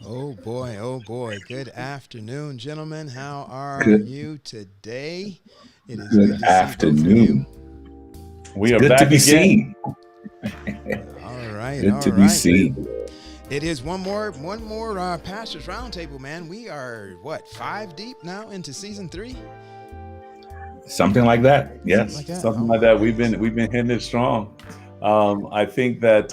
Oh boy, oh boy. Good afternoon, gentlemen. How are Good, you today? It is good good to see both of you. afternoon. It's We are good to back be again. seen. All right, Good all to be right. seen. It is one more pastors roundtable, man. We are what, 5 deep now into season 3? Something like that. Something Yes. like that. Something Oh like my that. We've goodness. been we've been hitting it strong. I think that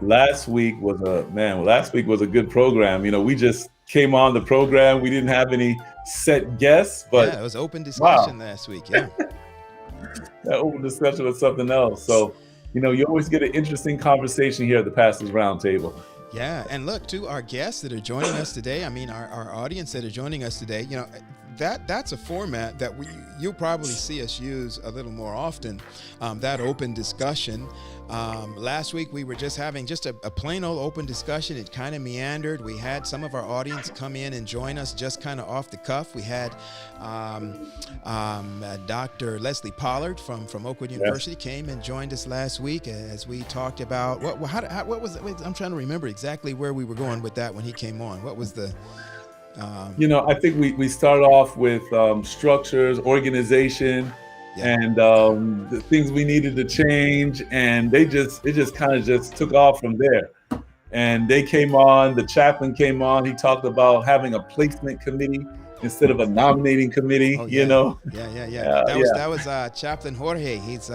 last week was a man. Last week was a good program. We just came on the program. We didn't have any set guests, Yeah, it but was open wow, discussion last week. Yeah. that open discussion was something else. So you always get an interesting conversation here at the Pastors Roundtable. Yeah, and look to our guests that are joining us today. I mean, our audience that are joining us today. That's a format that you'll probably see us use a little more often. That open discussion. Last week we were just having just a plain old open discussion. It kind of meandered. We had some of our audience come in and join us just kind of off the cuff. We had Dr. Leslie Pollard from Oakwood Yes. University came and joined us last week as we talked about what was it? Wait, I'm trying to remember exactly where we were going with that when he came on. What was the um, I think we start off with structures, organization, yeah. and the things we needed to change, and it just kind of just took off from there. And they came on. The chaplain came on. He talked about having a placement committee instead of a nominating committee. Oh yeah, yeah. That was Yeah, that was Chaplain Jorge. He's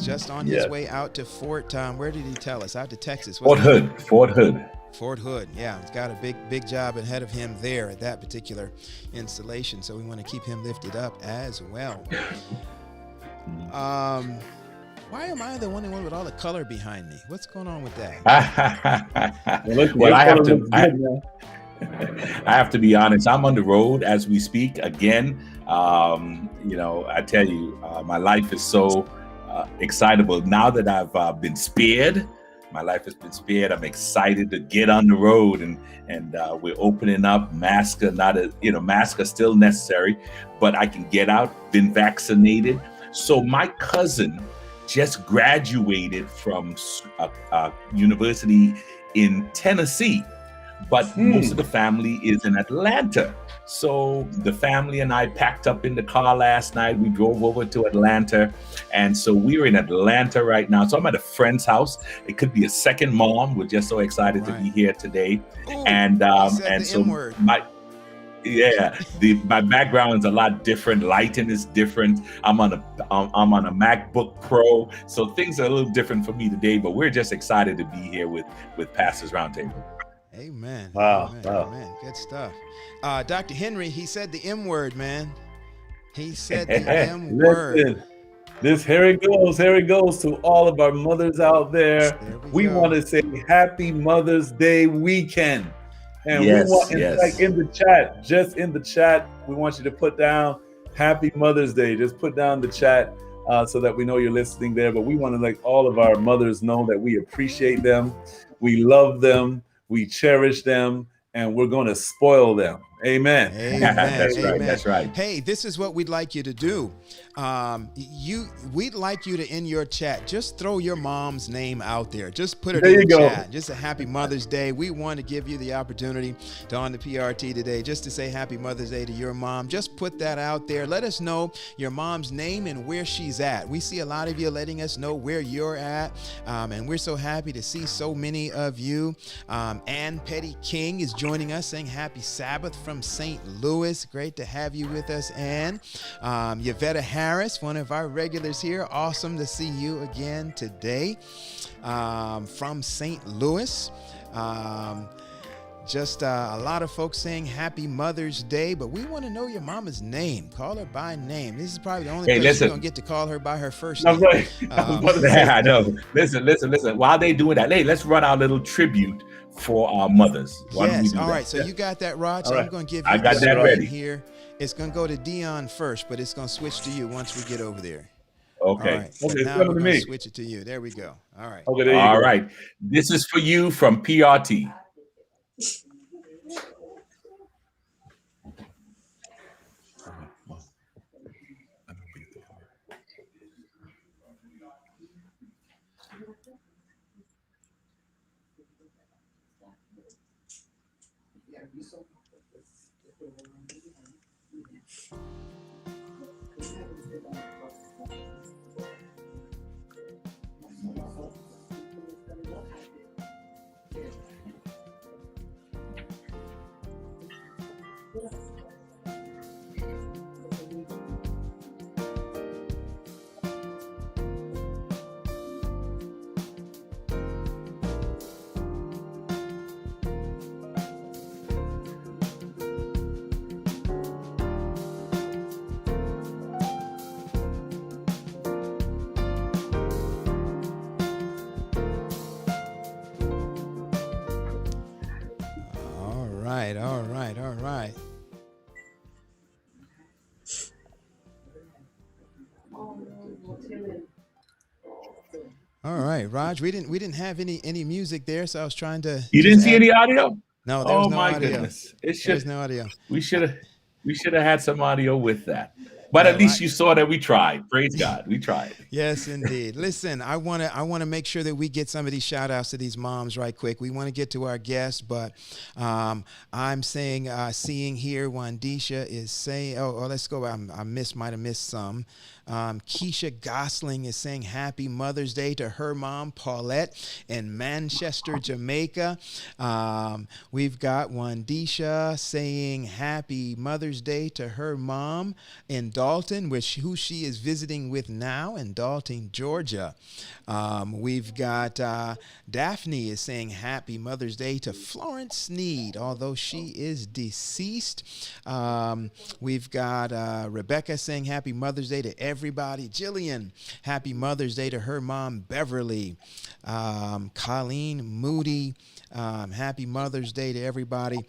just on his yes. way out to Fort. Where did he tell us? Out to Texas, Fort wasn't it? Hood. Fort Hood. Fort Hood. Yeah, he's got a big job ahead of him there at that particular installation. So we want to keep him lifted up as well. Um, why am I the only one with all the color behind me? What's going on with that? Well, look, Well, your I have color to. looks I, good, man. I have to be honest. I'm on the road as we speak again. I tell you, my life is so excitable now that I've been spared. My life has been spared. I'm excited to get on the road, and we're opening up. Mask are not a mask are still necessary, but I can get out. Been vaccinated. So my cousin just graduated from a university in Tennessee, but most of Hmm. the family is in Atlanta. So the family and I packed up in the car last night. We drove over to Atlanta. And so we're in Atlanta right now. So I'm at a friend's house. It could be a second mom. We're just so excited to Right. be here today. Ooh, And he um, said and the M so word. my yeah, the my background is a lot different. Lighting is different. I'm on a MacBook Pro, so things are a little different for me today. But we're just excited to be here with Pastors Roundtable. Amen. Wow, Amen. wow. Amen. Good stuff. Dr. Henry, he said the M word, man. He said the M word. Listen, this here it goes. Here it goes to all of our mothers out there. There we We want go. to say Happy Mother's Day weekend. And we want, Yes, in fact, yes. in the chat, just in the chat, we want you to put down Happy Mother's Day. Just put down the chat so that we know you're listening there. But we want to let all of our mothers know that we appreciate them, we love them, we cherish them, and we're going to spoil them. Amen. Amen. That's right. Amen. That's right. Hey, this is what we'd like you to do. We'd like you to, in your chat, just throw your mom's name out there. Just put it There in the you go. chat. Just a happy Mother's Day. We want to give you the opportunity to on the PRT today, just to say happy Mother's Day to your mom. Just put that out there. Let us know your mom's name and where she's at. We see a lot of you letting us know where you're at, and we're so happy to see so many of you. Ann Petty King is joining us, saying happy Sabbath from St. Louis. Great to have you with us, Ann. Yvetta Harris, one of our regulars here. Awesome to see you again today, from St. Louis. Um, just a lot of folks saying happy Mother's Day, but we want to know your mama's name. Call her by name. This is probably the only Hey, place you're going to listen. get to call her by her first That's name. right. I was about to say, I know. Listen. While they doing that, hey, let's run our little tribute for our mothers. Why don't we Yes. do All that? right. So yeah. you got that, Rod. All So I'm right. going to give I you got That's this that right. right ready. here. It's going to go to Dion first, but it's going to switch to you once we get over there. All Okay. right. But Okay, it's now we're coming to going to me. switch it to you. There we go. All right. Okay, there you All go. right. This is for you from PRT. All right, all right, all right. All right, Raj. We didn't have any music there, so I was trying to You just didn't see add. any audio? No, there was Oh no my audio. goodness! It There was should no audio. we should have had some audio with that. But Yeah, at least you saw that we tried. Praise God, we tried. Yes, indeed. Listen, I wanna make sure that we get some of these shout outs to these moms right quick. We want to get to our guests, but I'm saying seeing here Wandisha is saying let's go. Might have missed some. Keisha Gosling is saying happy Mother's Day to her mom, Paulette, in Manchester, Jamaica. We've got Wandisha saying happy Mother's Day to her mom in Dalton, who she is visiting with now in Dalton, Georgia. We've got Daphne is saying happy Mother's Day to Florence Sneed, although she is deceased. We've got Rebecca saying happy Mother's Day to everybody. Jillian, happy Mother's Day to her mom, Beverly. Colleen Moody, happy Mother's Day to everybody.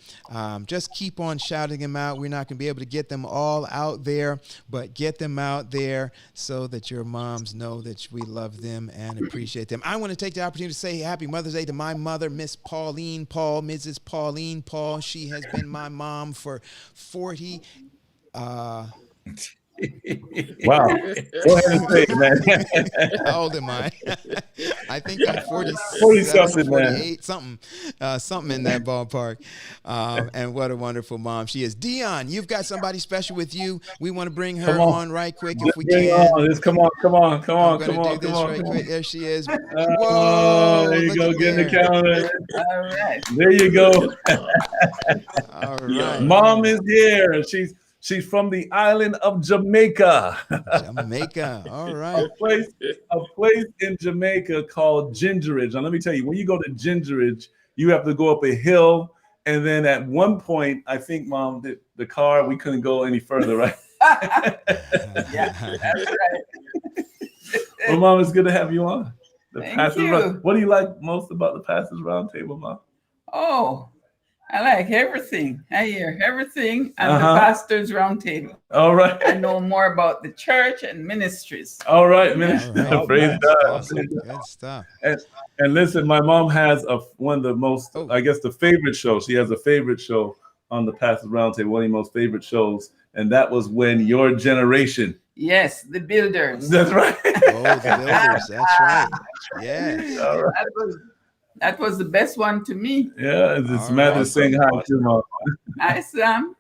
Just keep on shouting them out. We're not going to be able to get them all out there, but get them out there so that your moms know that we love them and appreciate them. I want to take the opportunity to say happy Mother's Day to my mother, Miss Pauline Paul, Mrs. Pauline Paul. She has been my mom for 40 Wow. Go ahead and say it, man. How old am I? I think I'm 40 something, 48, something in that ballpark. And what a wonderful mom she is. Dion, you've got somebody special with you. We want to bring her on right quick if we can. Come on. Quick. There she is. Whoa, there you go, get in the calendar. All right. There you go. All right. Mom is here. She's from the island of Jamaica. Jamaica. All right. A place in Jamaica called Gingerage. Now let me tell you, when you go to Gingerage, you have to go up a hill. And then at one point, I think, Mom, the car, we couldn't go any further, right? Yeah, that's right. Well, Mom, it's good to have you on. Thank you. What do you like most about the Pastors Roundtable, Mom? Oh, I like everything. I hear everything at the Pastors Roundtable. All right. I know more about the church and ministries. All right, minister. All right. Praise God. Awesome. Good stuff. And listen, my mom has one of the most, I guess, the favorite show. She has a favorite show on the Pastors Roundtable, one of the most favorite shows, and that was when your generation. Yes, the builders. That's right. Oh, the builders. That's right. Yes. All right. That was the best one to me. Yeah, it's Samantha saying hi to Mom. Hi, Sam.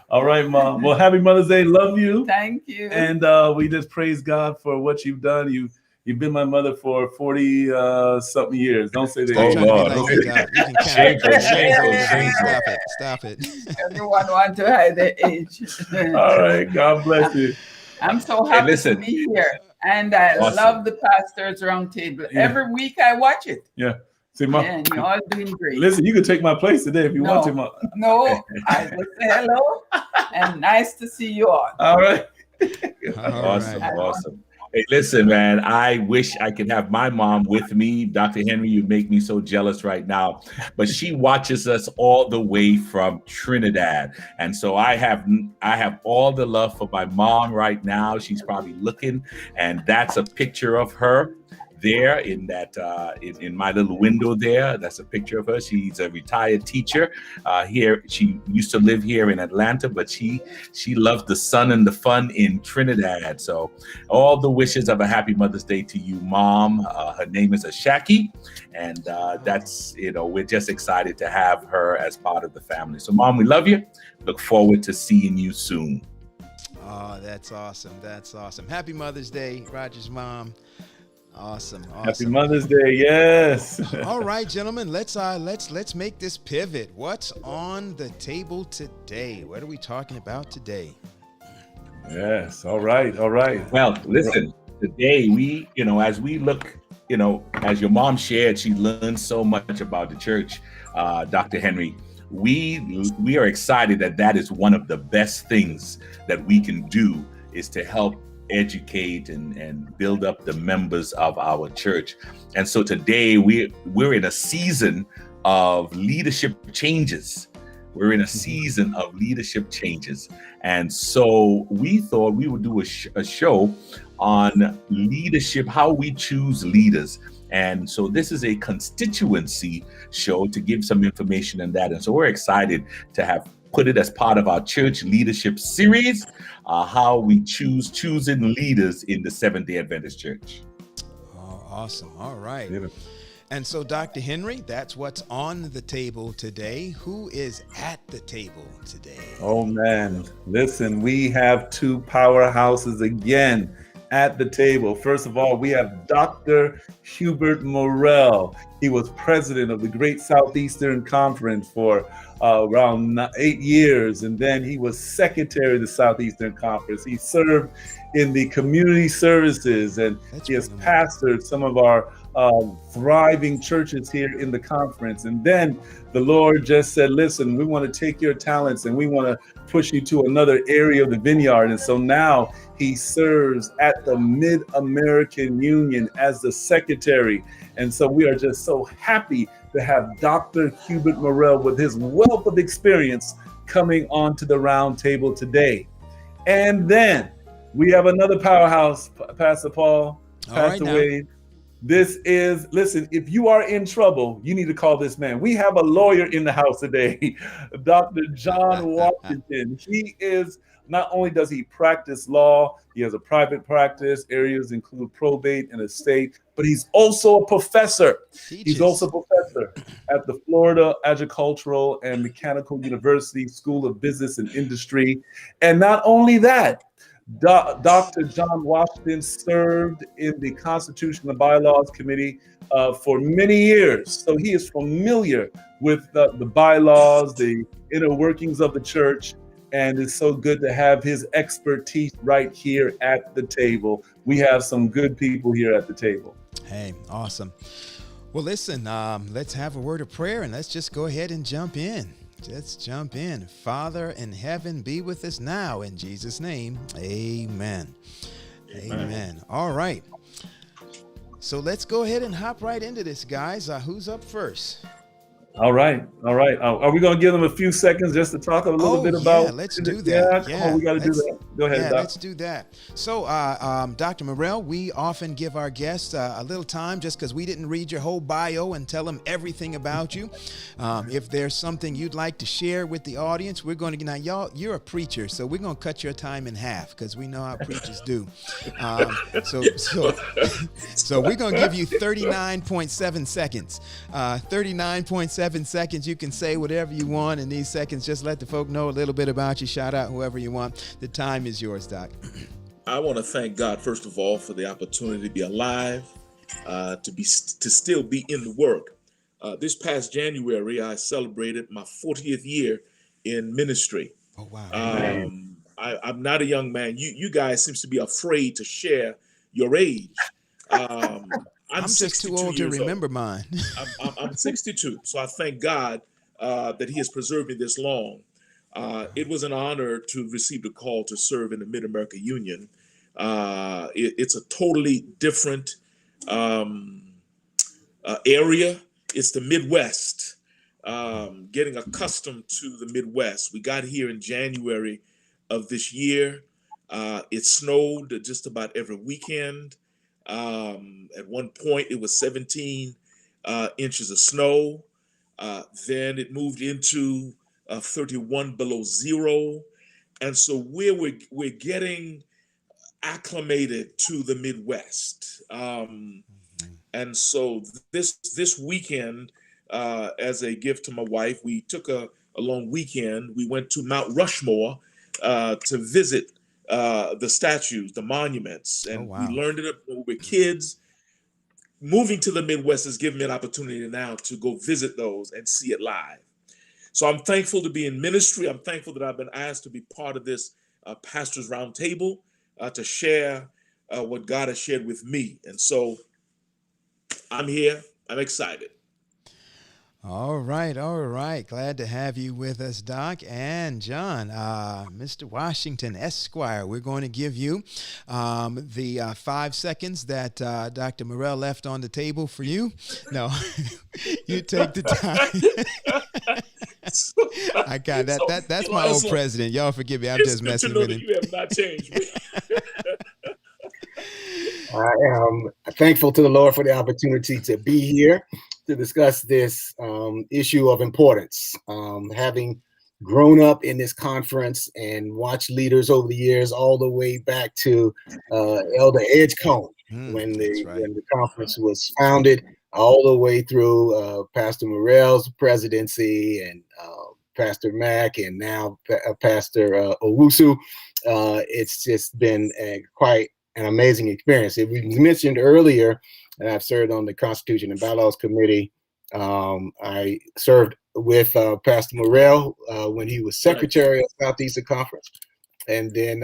All right, Mom. Well, happy Mother's Day. Love you. Thank you. And we just praise God for what you've done. You've been my mother for 40 something years. Don't say that. Stop Oh, trying to be like you can count. Stop it. Everyone wants to hide their age. All right. God bless you. I'm so happy to be here. And I love the Pastors Roundtable. Yeah. Every week I watch it. Yeah. See, Mom. And you're all doing great. Listen, you can take my place today if you want to, Mom. No, I just say hello and nice to see you all. All right. Awesome. Hey, listen, man, I wish I could have my mom with me. Dr. Henry, you make me so jealous right now. But she watches us all the way from Trinidad. And so I have all the love for my mom right now. She's probably looking, and that's a picture of her. there in that in my little window there. That's a picture of her. She's a retired teacher here. She used to live here in Atlanta, but she loved the sun and the fun in Trinidad. So all the wishes of a happy Mother's Day to you, Mom. Her name is Ashaki, and that's, we're just excited to have her as part of the family. So Mom, we love you. Look forward to seeing you soon. Oh, that's awesome. That's awesome. Happy Mother's Day, Roger's mom. Awesome. Happy Mother's Day. Yes. All right, gentlemen, let's make this pivot. What's on the table today? What are we talking about today? Yes. All right. Well, listen, today we, as we look, as your mom shared, she learned so much about the church, Dr. Henry. We are excited that is one of the best things that we can do, is to help educate and build up the members of our church. And so today we're in a season of leadership changes. And so we thought we would do a show on leadership, how we choose leaders. And so this is a constituency show to give some information on that. And so we're excited to have put it as part of our church leadership series, how we choosing leaders in the Seventh-Day Adventist Church. Oh, awesome. All right. Beautiful. And so, Dr. Henry, that's what's on the table today. Who is at the table today? Oh, man. Listen, we have two powerhouses again at the table. First of all, we have Dr. Hubert Morel. He was president of the Great Southeastern Conference for around 8 years, and then he was secretary of the Southeastern Conference. He served in the community services, and he has pastored some of our thriving churches here in the conference. And then the Lord just said, listen, we want to take your talents and we want to push you to another area of the vineyard. And so now he serves at the Mid-American Union as the secretary. And so we are just so happy to have Dr. Hubert Morel with his wealth of experience coming onto the round table today. And then we have another powerhouse, Pastor Paul, Pastor Wade. This is, listen, if you are in trouble, you need to call this man. We have a lawyer in the house today, Dr. John Washington. He is, not only does he practice law, he has a private practice. Areas include probate and estate, but he's also a professor. He's also a professor at the Florida Agricultural and Mechanical University School of Business and Industry. And not only that, Dr. John Washington served in the Constitution and Bylaws Committee for many years. So he is familiar with the bylaws, the inner workings of the church, and it's so good to have his expertise right here at the table. We have some good people here at the table. Hey, awesome. Well, listen, let's have a word of prayer and let's just go ahead and jump in. Let's jump in. Father in heaven, be with us now in Jesus' name. Amen. Amen. All right. So let's go ahead and hop right into this, guys. Who's up first? All right. Are we going to give them a few seconds just to talk a little bit about? Yeah, let's do that. Yeah, we got to do that. Go ahead, Yeah, Doc. let's do that. So, Dr. Morel, we often give our guests a little time just because we didn't read your whole bio and tell them everything about you. If there's something you'd like to share with the audience, we're going to, now y'all, you're a preacher, so we're going to cut your time in half because we know how preachers do. So we're going to give you 39.7 seconds. 39.7 seconds. You can say whatever you want in these seconds. Just let the folk know a little bit about you. Shout out whoever you want. The time is yours, Doc. I want to thank God, first of all, for the opportunity to be alive, to still be in the work. This past January, I celebrated my 40th year in ministry. Oh, wow. I'm not a young man. You guys seem to be afraid to share your age. I'm just too old to remember mine. I'm 62, so I thank God that He has preserved me this long. It was an honor to receive the call to serve in the Mid-America Union. It's a totally different area. It's the Midwest. Getting accustomed to the Midwest. We got here in January of this year. It snowed just about every weekend. At one point, it was 17 inches of snow. Then it moved into 31 below zero. And so we're getting acclimated to the Midwest. And so this weekend, as a gift to my wife, we took a long weekend. We went to Mount Rushmore to visit the statues, the monuments, and we learned it when we were kids. Moving to the Midwest has given me an opportunity now to go visit those and see it live. So I'm thankful to be in ministry. I'm thankful that I've been asked to be part of this Pastors Roundtable to share what God has shared with me. And so I'm here. I'm excited. All right, all right. Glad to have you with us, Doc. And John, Mr. Washington, Esquire, we're going to give you the 5 seconds that Dr. Morel left on the table for you. No, you take the time. I got that. That's my old president. Y'all forgive me. I'm just messing with him. You have not changed. I am thankful to the Lord for the opportunity to be here to discuss this issue of importance. Having grown up in this conference and watched leaders over the years, all the way back to Elder Edgecombe when the conference was founded, all the way through Pastor Morel's presidency and Pastor Mack and now Pastor Owusu. It's just been quite an amazing experience. We mentioned earlier, and I've served on the Constitution and Bylaws Committee. I served with Pastor Morel when he was secretary of Southeastern Conference, and then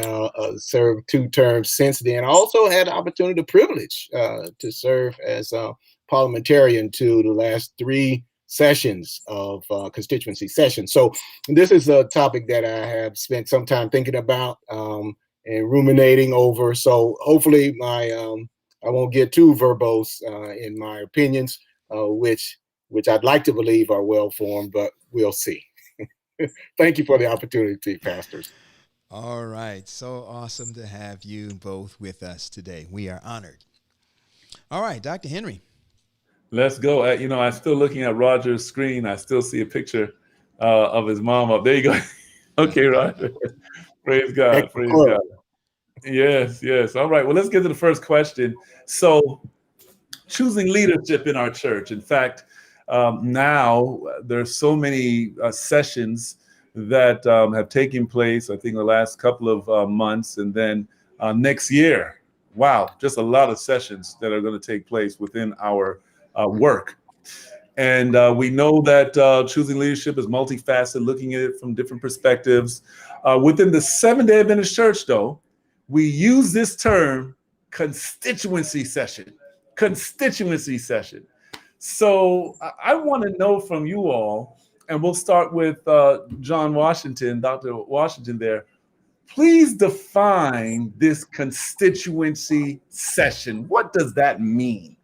served 2 terms since then. I also had the opportunity, the privilege to serve as a parliamentarian to the last 3 sessions of constituency sessions. So this is a topic that I have spent some time thinking about and ruminating over. So hopefully I won't get too verbose in my opinions, which I'd like to believe are well formed, but we'll see. Thank you for the opportunity, pastors. All right. So awesome to have you both with us today. We are honored. All right, Dr. Henry. Let's go. I'm still looking at Roger's screen. I still see a picture of his mom up. There you go. Okay, Roger. Praise God. Praise God. Yes. All right. Well, let's get to the first question. So, choosing leadership in our church. In fact, now there's so many sessions that have taken place, I think, the last couple of months. And then next year, wow, just a lot of sessions that are going to take place within our work. And we know that choosing leadership is multifaceted, looking at it from different perspectives. Within the Seventh-Day Adventist Church, though, we use this term constituency session. So I want to know from you all, and we'll start with John Washington, Dr. Washington there. Please define this constituency session. What does that mean?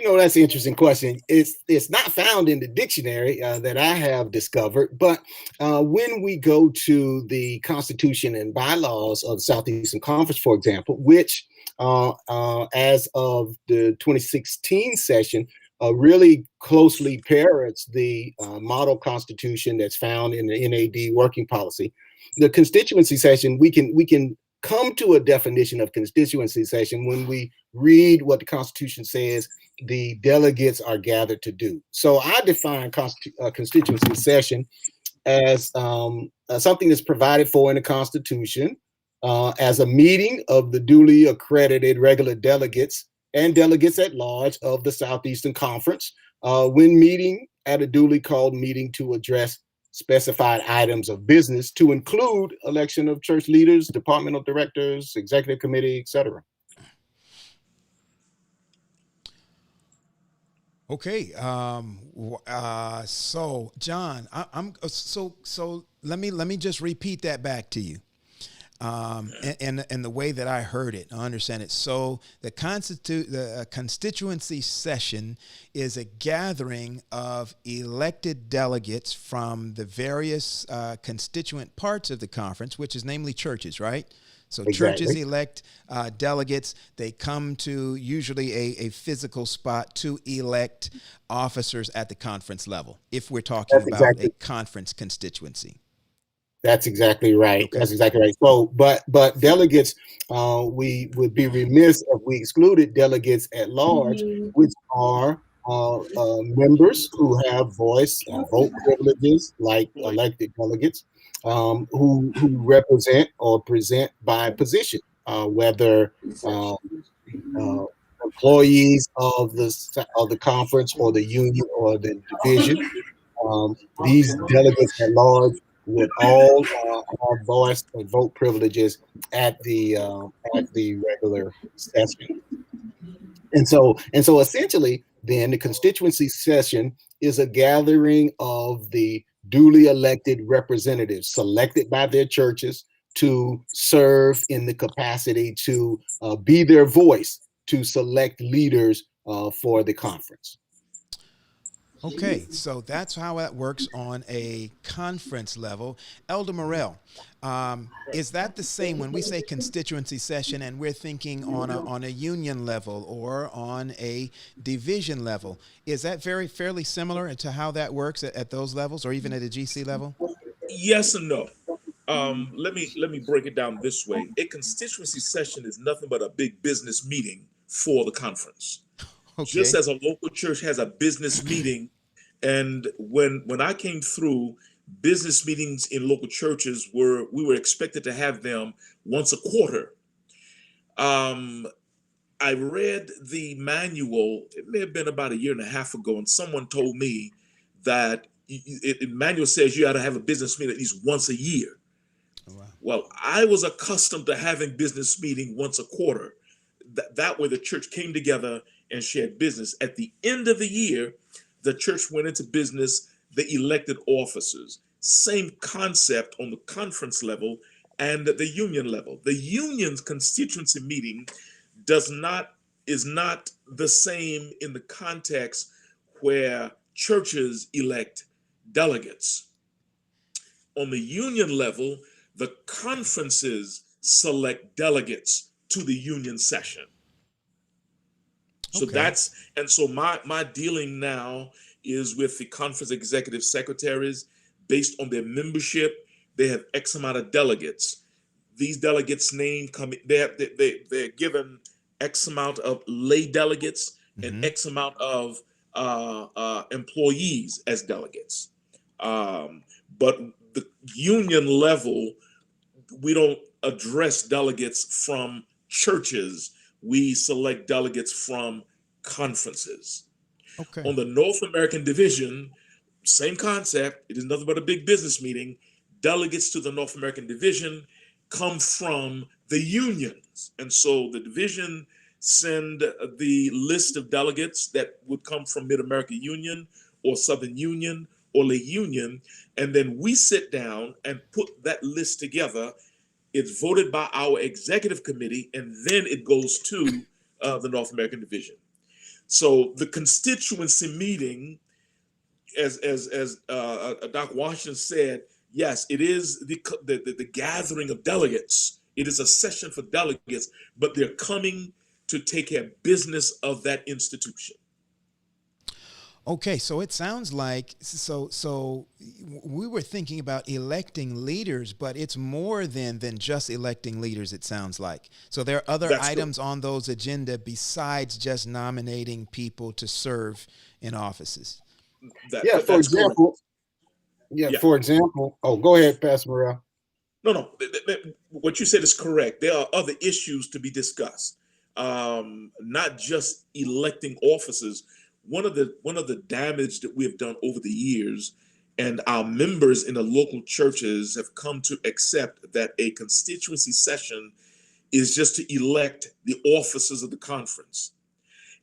That's an interesting question. It's not found in the dictionary that I have discovered, but when we go to the Constitution and Bylaws of the Southeastern Conference, for example, which as of the 2016 session really closely parrots the model constitution that's found in the NAD working policy, the constituency session, we can come to a definition of constituency session when we read what the Constitution says the delegates are gathered to do. So I define constituency session as something that's provided for in the Constitution as a meeting of the duly accredited regular delegates and delegates at large of the Southeastern Conference when meeting at a duly called meeting to address specified items of business, to include election of church leaders, departmental directors, executive committee, etc. Okay. So John, so let me just repeat that back to you. And the way that I heard it, I understand it. So the constituency session is a gathering of elected delegates from the various constituent parts of the conference, which is namely churches, right? So Exactly. churches elect delegates. They come to usually a physical spot to elect officers at the conference level, if we're talking That's about exactly a conference constituency. That's exactly right. Okay. That's exactly right. So, but delegates, we would be remiss if we excluded delegates at large, which are members who have voice and vote privileges, like elected delegates, who represent or present by position, whether uh, employees of the conference or the union or the division. These delegates at large would all have voice and vote privileges at the regular session. And so essentially, then the constituency session is a gathering of the duly elected representatives selected by their churches to serve in the capacity to be their voice to select leaders for the conference. Okay, so that's how that works on a conference level. Elder Morel, is that the same when we say constituency session and we're thinking on a union level or on a division level? Is that fairly similar to how that works at those levels or even at a GC level? Yes and no. Let me break it down this way. A constituency session is nothing but a big business meeting for the conference. Just Okay. as a local church has a business meeting, and when I came through, business meetings in local churches we were expected to have them once a quarter. I read the manual. It may have been about a year and a half ago, and someone told me that the manual says you ought to have a business meeting at least once a year. Oh, wow. Well, I was accustomed to having business meeting once a quarter. That way the church came together and shared business. At the end of the year, the church went into business, they elected officers. Same concept on the conference level and the union level. The union's constituency meeting is not the same in the context where churches elect delegates. On the union level, the conferences select delegates to the union session. So Okay. so my dealing now is with the conference executive secretaries. Based on their membership, they have X amount of delegates. These delegates' name come. They're given X amount of lay delegates and X amount of employees as delegates. But the union level, we don't address delegates from churches. We select delegates from conferences. Okay. On the North American division, same concept. It is nothing but a big business meeting. Delegates to the North American division come from the unions. And so the division send the list of delegates that would come from Mid-America Union or Southern Union or Lay Union. And then we sit down and put that list together. It's voted by our executive committee, and then it goes to the North American division. So the constituency meeting, as Doc Washington said, yes, it is the gathering of delegates. It is a session for delegates, but they're coming to take care of business of that institution. Okay, so it sounds like so we were thinking about electing leaders, but it's more than just electing leaders, it sounds like. So there are other That's items on those agenda besides just nominating people to serve in offices. For example, oh, go ahead, Pastor Morel. No. What you said is correct. There are other issues to be discussed, not just electing officers. One of the damage that we have done over the years, and our members in the local churches have come to accept, that a constituency session is just to elect the officers of the conference.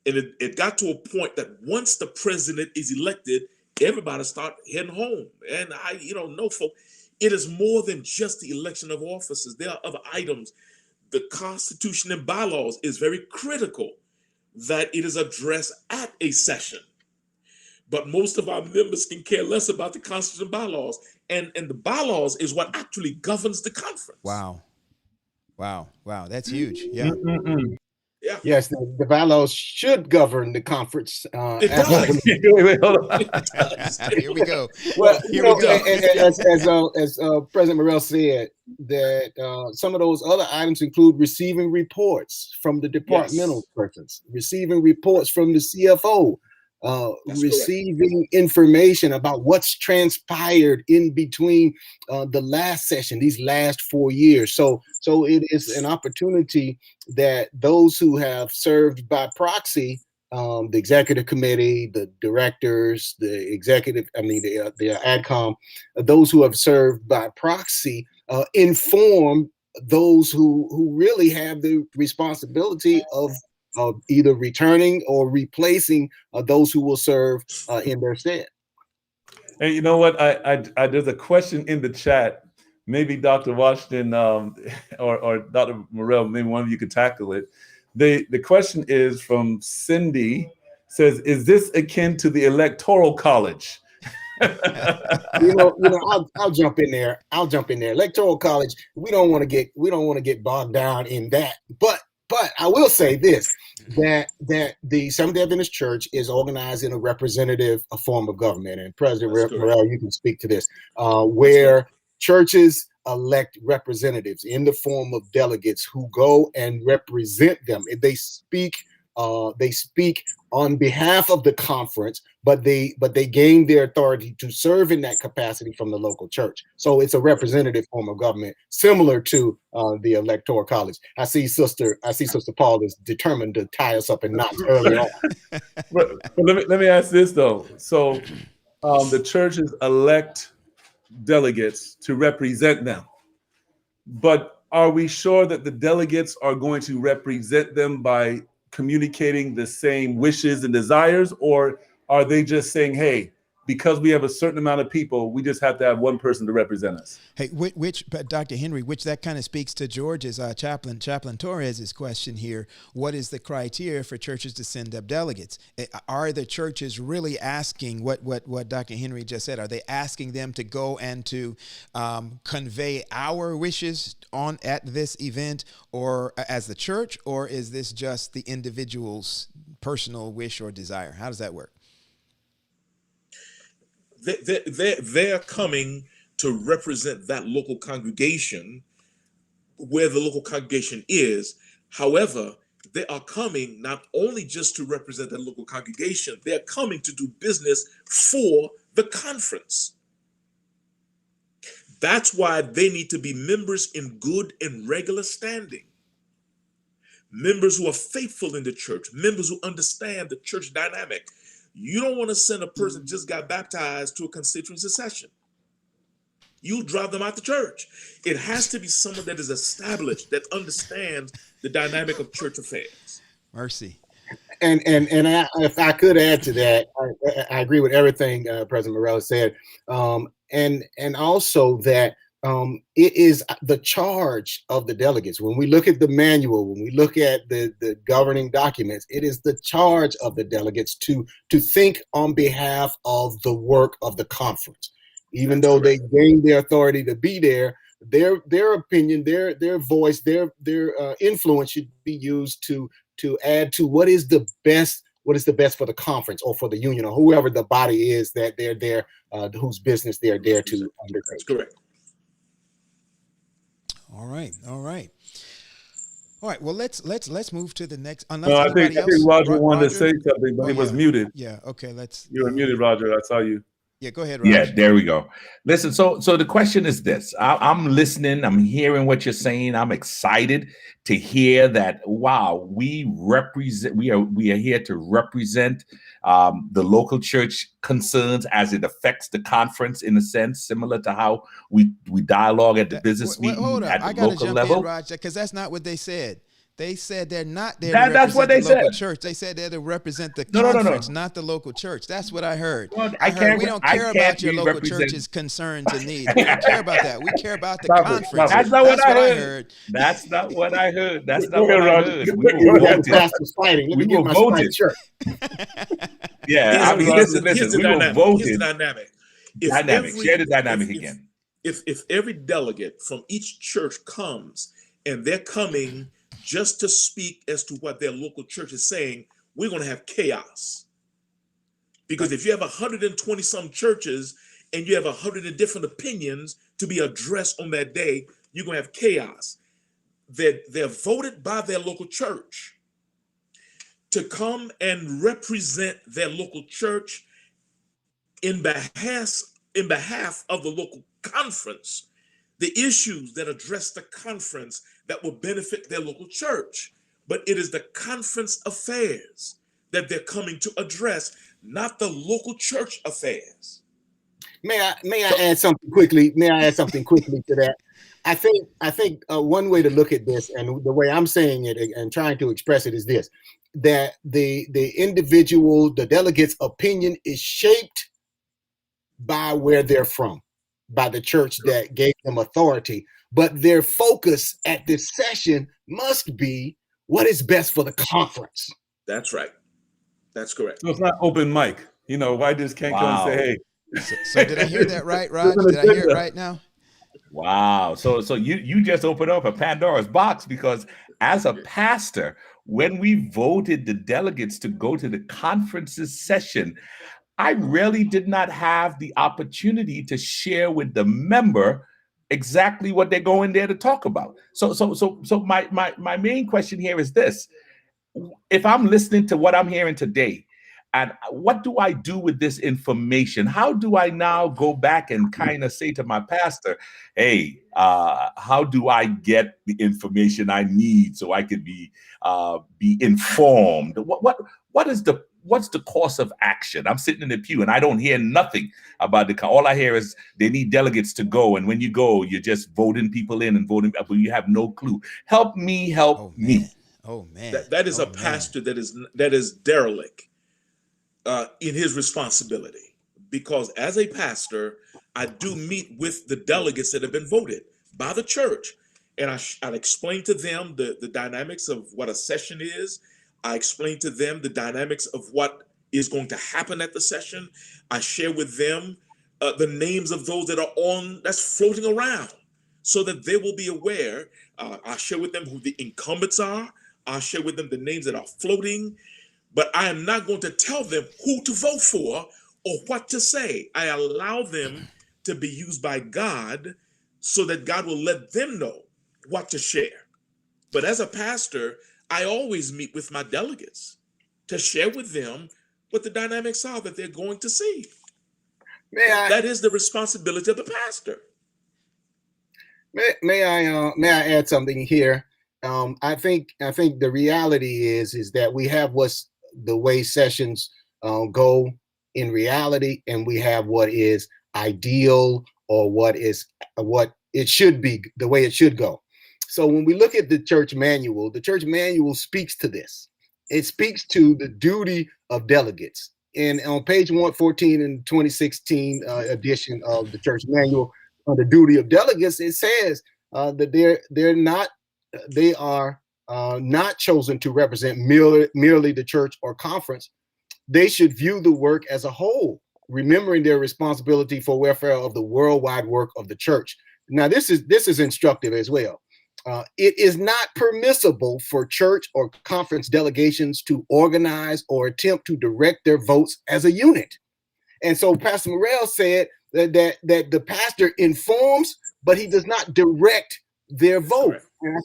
And it got to a point that once the president is elected, everybody start heading home. And no, folks, it is more than just the election of officers. There are other items. The Constitution and bylaws is very critical that it is addressed at a session. But most of our members can care less about the Constitution and bylaws. And the bylaws is what actually governs the conference. Wow. Wow. That's huge. Yeah. Mm-mm-mm. Yeah, Yes, the bylaws should govern the conference. it does. Wait, hold on. It does. Here we go. Well, Here we go. as President Morel said, that some of those other items include receiving reports from the departmental persons, receiving reports from the CFO, That's receiving information about what's transpired in between the last session, these last 4 years. So it is an opportunity that those who have served by proxy, the executive committee, the directors, the AdCom, those who have served by proxy, inform those who really have the responsibility of either returning or replacing those who will serve in their stead. Hey, you know what? I there's a question in the chat. Maybe Dr. Washington or Dr. Morel, maybe one of you could tackle it. The question is from Cindy. Says, "Is this akin to the Electoral College?" I'll jump in there. Electoral College. We don't want to get bogged down in that. But I will say this: that the Seventh-Day Adventist Church is organized in a representative form of government, and President Morel, you can speak to this, where churches elect representatives in the form of delegates who go and represent them. They speak on behalf of the conference, but they gain their authority to serve in that capacity from the local church. So it's a representative form of government, similar to the Electoral College. I see Sister Paul is determined to tie us up in knots early on. But let me ask this though. So the churches elect delegates to represent them, but are we sure that the delegates are going to represent them by communicating the same wishes and desires, or are they just saying, hey, because we have a certain amount of people, we just have to have one person to represent us? Hey, Dr. Henry, which that kind of speaks to George's Chaplain Torres's question here. What is the criteria for churches to send up delegates? Are the churches really asking what Dr. Henry just said? Are they asking them to go and to convey our wishes at this event, or as the church, or is this just the individual's personal wish or desire? How does that work? They're coming to represent that local congregation where the local congregation is. However, they are coming not only just to represent that local congregation, they're coming to do business for the conference. That's why they need to be members in good and regular standing. Members who are faithful in the church, members who understand the church dynamic. You don't want to send a person just got baptized to a constituency session. You drive them out the church. It has to be someone that is established, that understands the dynamic of church affairs. Mercy. And if I could add to that, I agree with everything President Morel said, and also that it is the charge of the delegates. When we look at the manual, when we look at the governing documents, it is the charge of the delegates to think on behalf of the work of the conference. Even though they gain their authority to be there, their opinion, their voice, their influence should be used to add to what is the best for the conference or for the union or whoever the body is that they're there, whose business they're there to undertake. That's correct. All right. Well, let's move to the next. No, I think Roger wanted to say something, but he was muted. Yeah. Okay. You were muted, Roger. I saw you. Yeah. Go ahead, Roger. Yeah. There we go. Listen. So the question is this: I'm listening. I'm hearing what you're saying. I'm excited to hear that. Wow, we represent. We are here to represent the local church concerns as it affects the conference, in a sense, similar to how we dialogue at the business meeting at the I gotta local jump level. in, Roger, because that's not what they said. They said they're not there to That's what represent they the local said. church. They said they're to represent the No. conference, not the local church. That's what I heard. Well, I heard we don't care about your local church's concerns and needs. We don't care about that. We care about the conference. That's not what I heard. That's not what I heard. That's not what I heard. We were voted. We were voted. Yeah, I mean, listen. We were voted. Here's the dynamic. Share the dynamic again. If every delegate from each church comes and they're coming just to speak as to what their local church is saying, we're going to have chaos. Because if you have 120 some churches and you have 100 different opinions to be addressed on that day, you're going to have chaos. They're voted by their local church to come and represent their local church in behalf of the local conference, the issues that address the conference that will benefit their local church. But it is the conference affairs that they're coming to address, not the local church affairs. May I add something quickly? May I add something quickly to that? I think one way to look at this, and the way I'm saying it and trying to express it, is this: that the delegate's opinion is shaped by where they're from, by the church that gave them authority. But their focus at this session must be what is best for the conference. That's right. That's correct. So it's not open mic. Why just can't come and say, hey. So did I hear that right, Raj? Did I hear it right now? Wow. So you just opened up a Pandora's box, because as a pastor, when we voted the delegates to go to the conference's session, I really did not have the opportunity to share with the member exactly what they're going there to talk about. So my main question here is this: if I'm listening to what I'm hearing today, and what do I do with this information? How do I now go back and kind of say to my pastor, hey, how do I get the information I need so I could be informed? What's the course of action? I'm sitting in the pew and I don't hear nothing about all I hear is they need delegates to go. And when you go, you're just voting people in and voting, but you have no clue. Help me. Oh man. That is a pastor that is derelict in his responsibility, because as a pastor, I do meet with the delegates that have been voted by the church, and I'll explain to them the dynamics of what a session is. I explain to them the dynamics of what is going to happen at the session. I share with them the names of those that's floating around, so that they will be aware. I share with them who the incumbents are. I'll share with them the names that are floating, but I am not going to tell them who to vote for or what to say. I allow them to be used by God so that God will let them know what to share. But as a pastor, I always meet with my delegates to share with them what the dynamics are that they're going to see. That is the responsibility of the pastor. May I add something here? I think the reality is that we have what's the way sessions go in reality, and we have what is ideal, or what it should be, the way it should go. So when we look at the church manual speaks to this. It speaks to the duty of delegates. And on page 114 in 2016 edition of the church manual, on the duty of delegates, it says that they are not chosen to represent merely the church or conference. They should view the work as a whole, remembering their responsibility for welfare of the worldwide work of the church. Now, this is instructive as well. It is not permissible for church or conference delegations to organize or attempt to direct their votes as a unit. And so Pastor Morel said that the pastor informs, but he does not direct their vote. Correct. And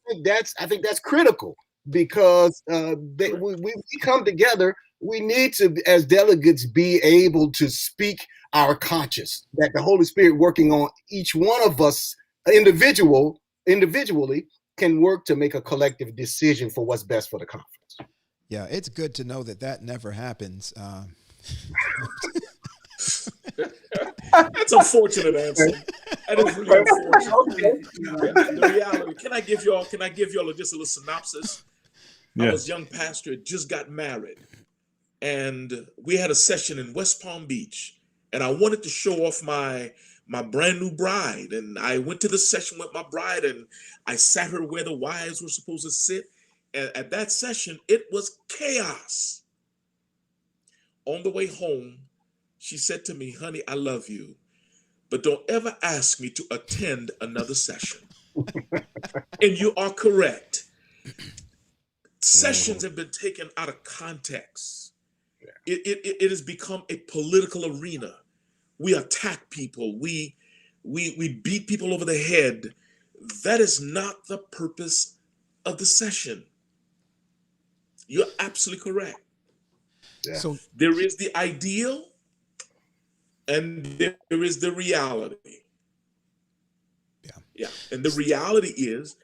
I think that's critical, because we come together. We need to, as delegates, be able to speak our conscience, that the Holy Spirit working on each one of us individually can work to make a collective decision for what's best for the conference. Yeah, it's good to know that never happens. That's a fortunate answer. That is really unfortunate. The reality. Can I give y'all just a little synopsis? Yeah. I was a young pastor, just got married, and we had a session in West Palm Beach, and I wanted to show off my brand new bride. And I went to the session with my bride, and I sat her where the wives were supposed to sit. And at that session, it was chaos. On the way home, she said to me, honey, I love you, but don't ever ask me to attend another session. And you are correct. Sessions have been taken out of context. It has become a political arena. We attack people. We beat people over the head. That is not the purpose of the session. You're absolutely correct. Yeah. So There is the ideal and there is the reality. Yeah. And the reality is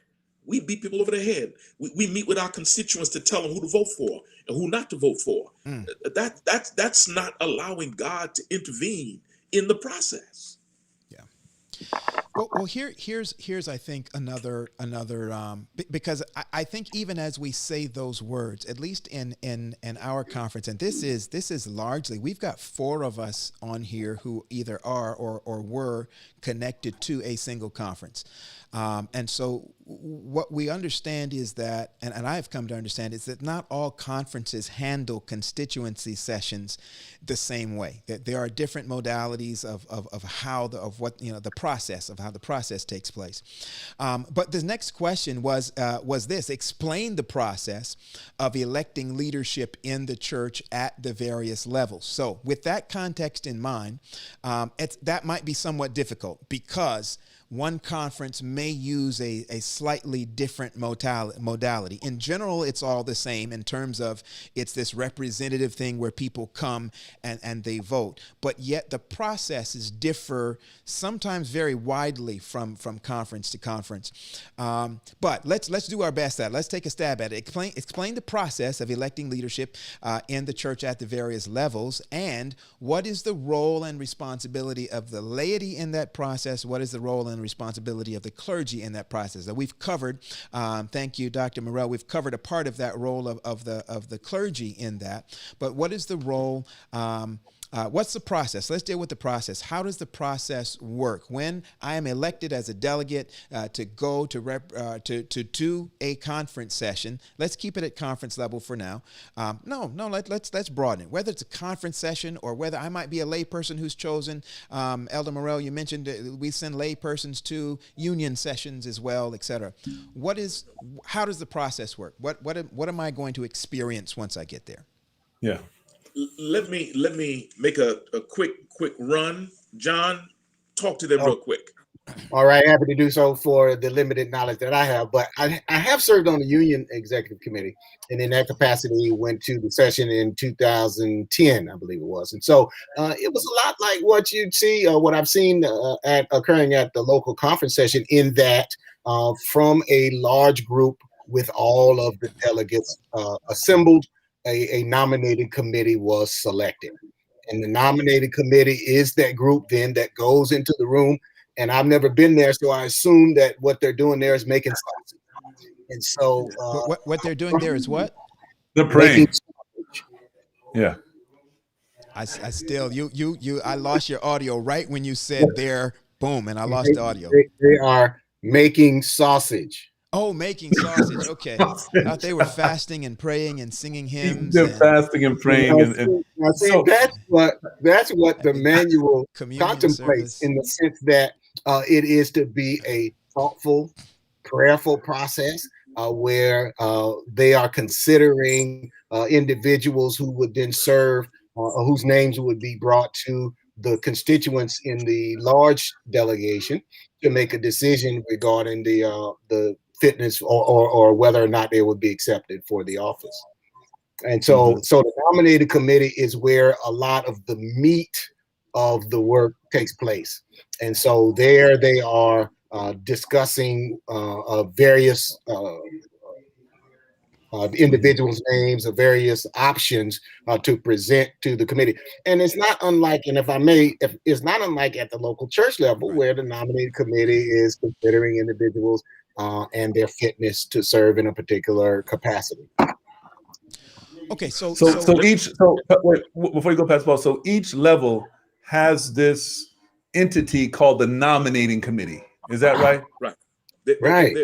we beat people over the head. We meet with our constituents to tell them who to vote for and who not to vote for. That's not allowing God to intervene in the process. Yeah. Well, here's I think another because I think even as we say those words, at least in our conference, and this is largely, we've got 4 of us on here who either are or were connected to a single conference. And so what we understand is that, and I've come to understand, is that not all conferences handle constituency sessions the same way. That there are different modalities of how the process of how the process takes place. But the next question was this: explain the process of electing leadership in the church at the various levels. So with that context in mind, that might be somewhat difficult because one conference may use a slightly different modality. In general, it's all the same in terms of it's this representative thing where people come and they vote. But yet the processes differ sometimes very widely from conference to conference. But let's do our best at it. Let's take a stab at it. Explain the process of electing leadership in the church at the various levels, and what is the role and responsibility of the laity in that process? What is the role and responsibility of the clergy in that process? That we've covered. Thank you, Dr. Morel. We've covered a part of that role of the clergy in that. But what is the role? What's the process? Let's deal with the process. How does the process work? When I am elected as a delegate to go to a conference session, let's keep it at conference level for now. Let's broaden it. Whether it's a conference session or whether I might be a lay person who's chosen. Elder Morel, you mentioned we send lay persons to union sessions as well, etc. How does the process work? What am I going to experience once I get there? Yeah. Let me make a quick run. John, talk to them real quick. All right, happy to do so for the limited knowledge that I have. But I have served on the union executive committee, and in that capacity went to the session in 2010, I believe it was. And so it was a lot like what you'd see, what I've seen occurring at the local conference session, in that from a large group with all of the delegates assembled, a nominated committee was selected. And the nominated committee is that group then that goes into the room. And I've never been there, so I assume that what they're doing there is making sausage. And so what they're doing there is what? They're praying. Yeah. I still I lost your audio right when you said there, boom, and I lost the audio. They are making sausage. Oh, making sausage. Okay. I thought they were fasting and praying and singing hymns. They're fasting and praying. So that's what the manual contemplates service. In the sense that it is to be a thoughtful, prayerful process where they are considering individuals who would then serve, whose names would be brought to the constituents in the large delegation to make a decision regarding the fitness or whether or not they would be accepted for the office. And so the nominated committee is where a lot of the meat of the work takes place. And so there they are discussing various individuals' names of various options to present to the committee. And it's not unlike, and if I may, it's not unlike at the local church level, where the nominated committee is considering individuals and their fitness to serve in a particular capacity. Okay, so wait, before you go past Paul, so each level has this entity called the nominating committee. Is that right? Right. Right.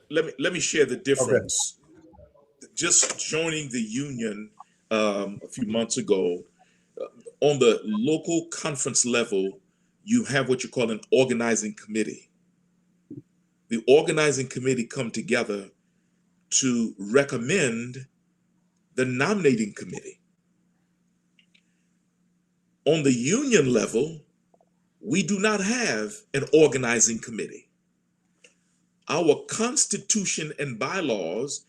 Let me share the difference. Okay. Just joining the union a few months ago, on the local conference level, you have what you call an organizing committee. the organizing committee come together to recommend the nominating committee. On the union level, we do not have an organizing committee. Our constitution and bylaws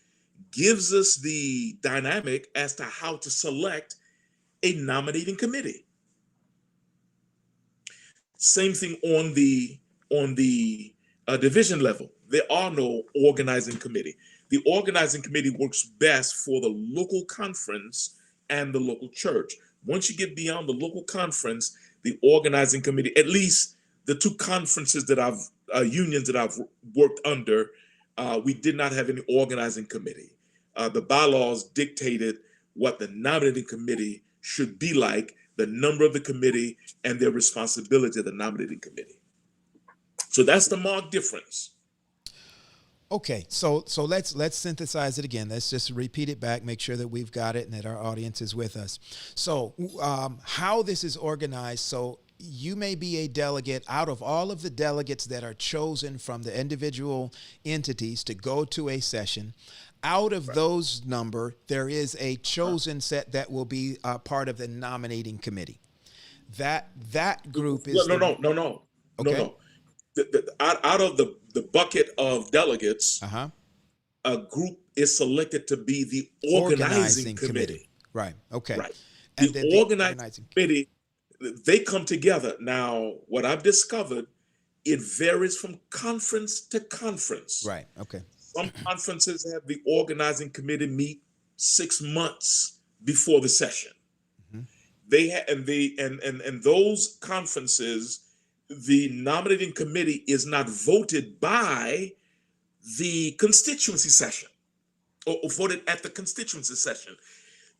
gives us the dynamic as to how to select a nominating committee. Same thing on the division level. There are no organizing committee. The organizing committee works best for the local conference and the local church. Once you get beyond the local conference, the organizing committee, at least the two conferences that unions that I've worked under, we did not have any organizing committee. The bylaws dictated what the nominating committee should be like, the number of the committee, and their responsibility of the nominating committee. So that's the marked difference. Okay, so let's synthesize it again. Let's just repeat it back, make sure that we've got it and that our audience is with us. So how this is organized, so you may be a delegate out of all of the delegates that are chosen from the individual entities to go to a session. Out of those number, there is a chosen set that will be part of the nominating committee. That group is no. Okay. No. Out of the bucket of delegates, a group is selected to be the organizing committee. Right. Okay. Right. And the organizing committee, they come together. Now, what I've discovered, it varies from conference to conference. Right. Okay. Some conferences have the organizing committee meet 6 months before the session. They have, and those conferences, the nominating committee is not voted by the constituency session or voted at the constituency session.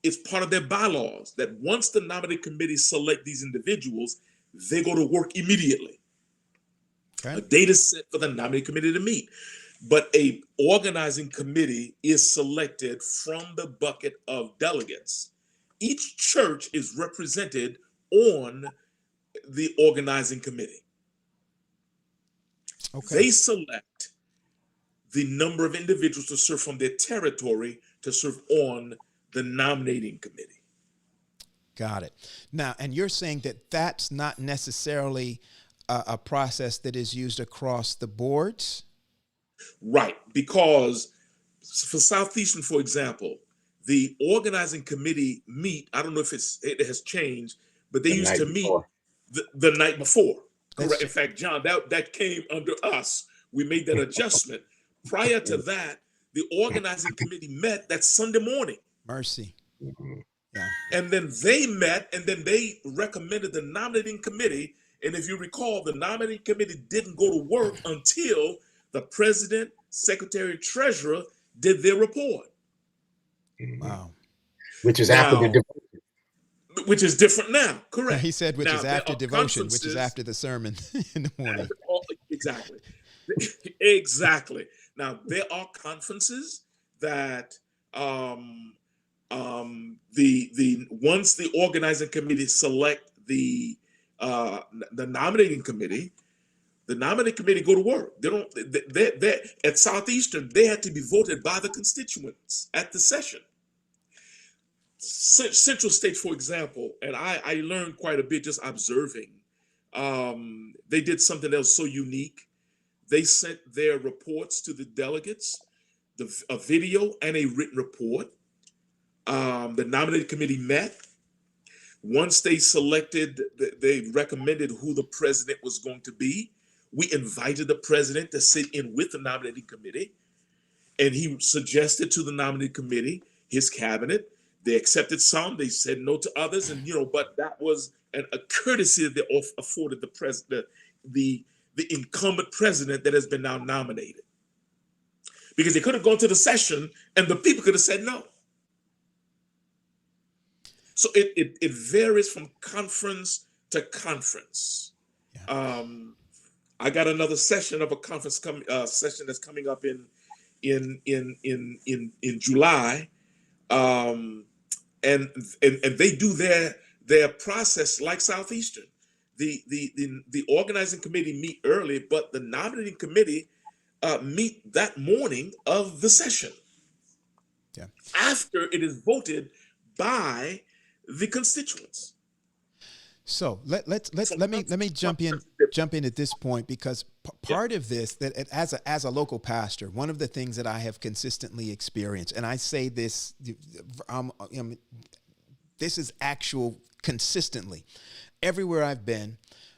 It's part of their bylaws that once the nominating committee select these individuals, they go to work immediately. Okay. A date is set for the nominating committee to meet. But a organizing committee is selected from the bucket of delegates. Each church is represented on the organizing committee. Okay. They select the number of individuals to serve from their territory to serve on the nominating committee. Got it. Now, and you're saying that that's not necessarily a process that is used across the boards? Right, because for Southeastern, for example, the organizing committee meet, I don't know if it has changed, but they used to meet the night before. Correct. In fact, John, that came under us. We made that adjustment. Prior to that, the organizing committee met that Sunday morning. Mercy. Yeah. And then they met, and then they recommended the nominating committee. And if you recall, the nominating committee didn't go to work until the president, secretary, treasurer did their report. Wow. Which is after the devotion. Which is different now. Correct. He said, which is after devotion, which is after the sermon in the morning. Exactly. Exactly. Now, there are conferences that the once the organizing committee select the nominating committee, the nominating committee go to work. They at Southeastern, they had to be voted by the constituents at the session. Central States, for example, and I learned quite a bit just observing. They did something else so unique. They sent their reports to the delegates, a video and a written report. The nominating committee met. Once they selected, they recommended who the president was going to be. We invited the president to sit in with the nominating committee, and he suggested to the nominating committee his cabinet. They accepted some, they said no to others, and but that was a courtesy that they afforded the president, the incumbent president that has been now nominated, because they could have gone to the session and the people could have said no. So it varies from conference to conference. Yeah. I got another session of a conference session that's coming up in July, and they do their process like Southeastern. The organizing committee meet early, but the nominating committee meet that morning of the session. Yeah. After it is voted by the constituents. So let me jump in at this point, because part of this, that as a local pastor, one of the things that I have consistently experienced, and I say this, this is actual consistently everywhere I've been.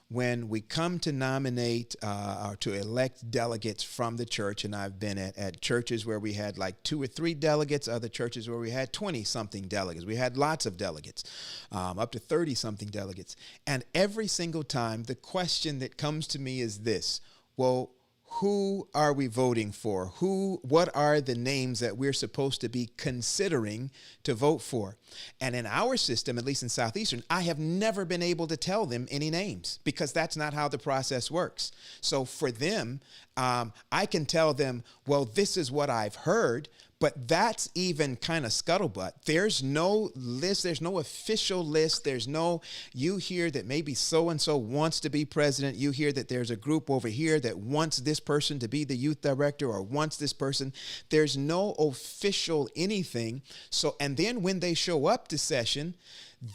When we come to nominate or to elect delegates from the church, and I've been at churches where we had like 2 or 3 delegates, other churches where we had 20-something delegates. We had lots of delegates, up to 30-something delegates. And every single time, the question that comes to me is this: well, who are we voting for? What are the names that we're supposed to be considering to vote for? And in our system, at least in Southeastern, I have never been able to tell them any names, because that's not how the process works. So for them, I can tell them, well, this is what I've heard, but that's even kind of scuttlebutt. There's no list. There's no official list. There's no, you hear that maybe so-and-so wants to be president. You hear that there's a group over here that wants this person to be the youth director or wants this person. There's no official anything. So, and then when they show up to session,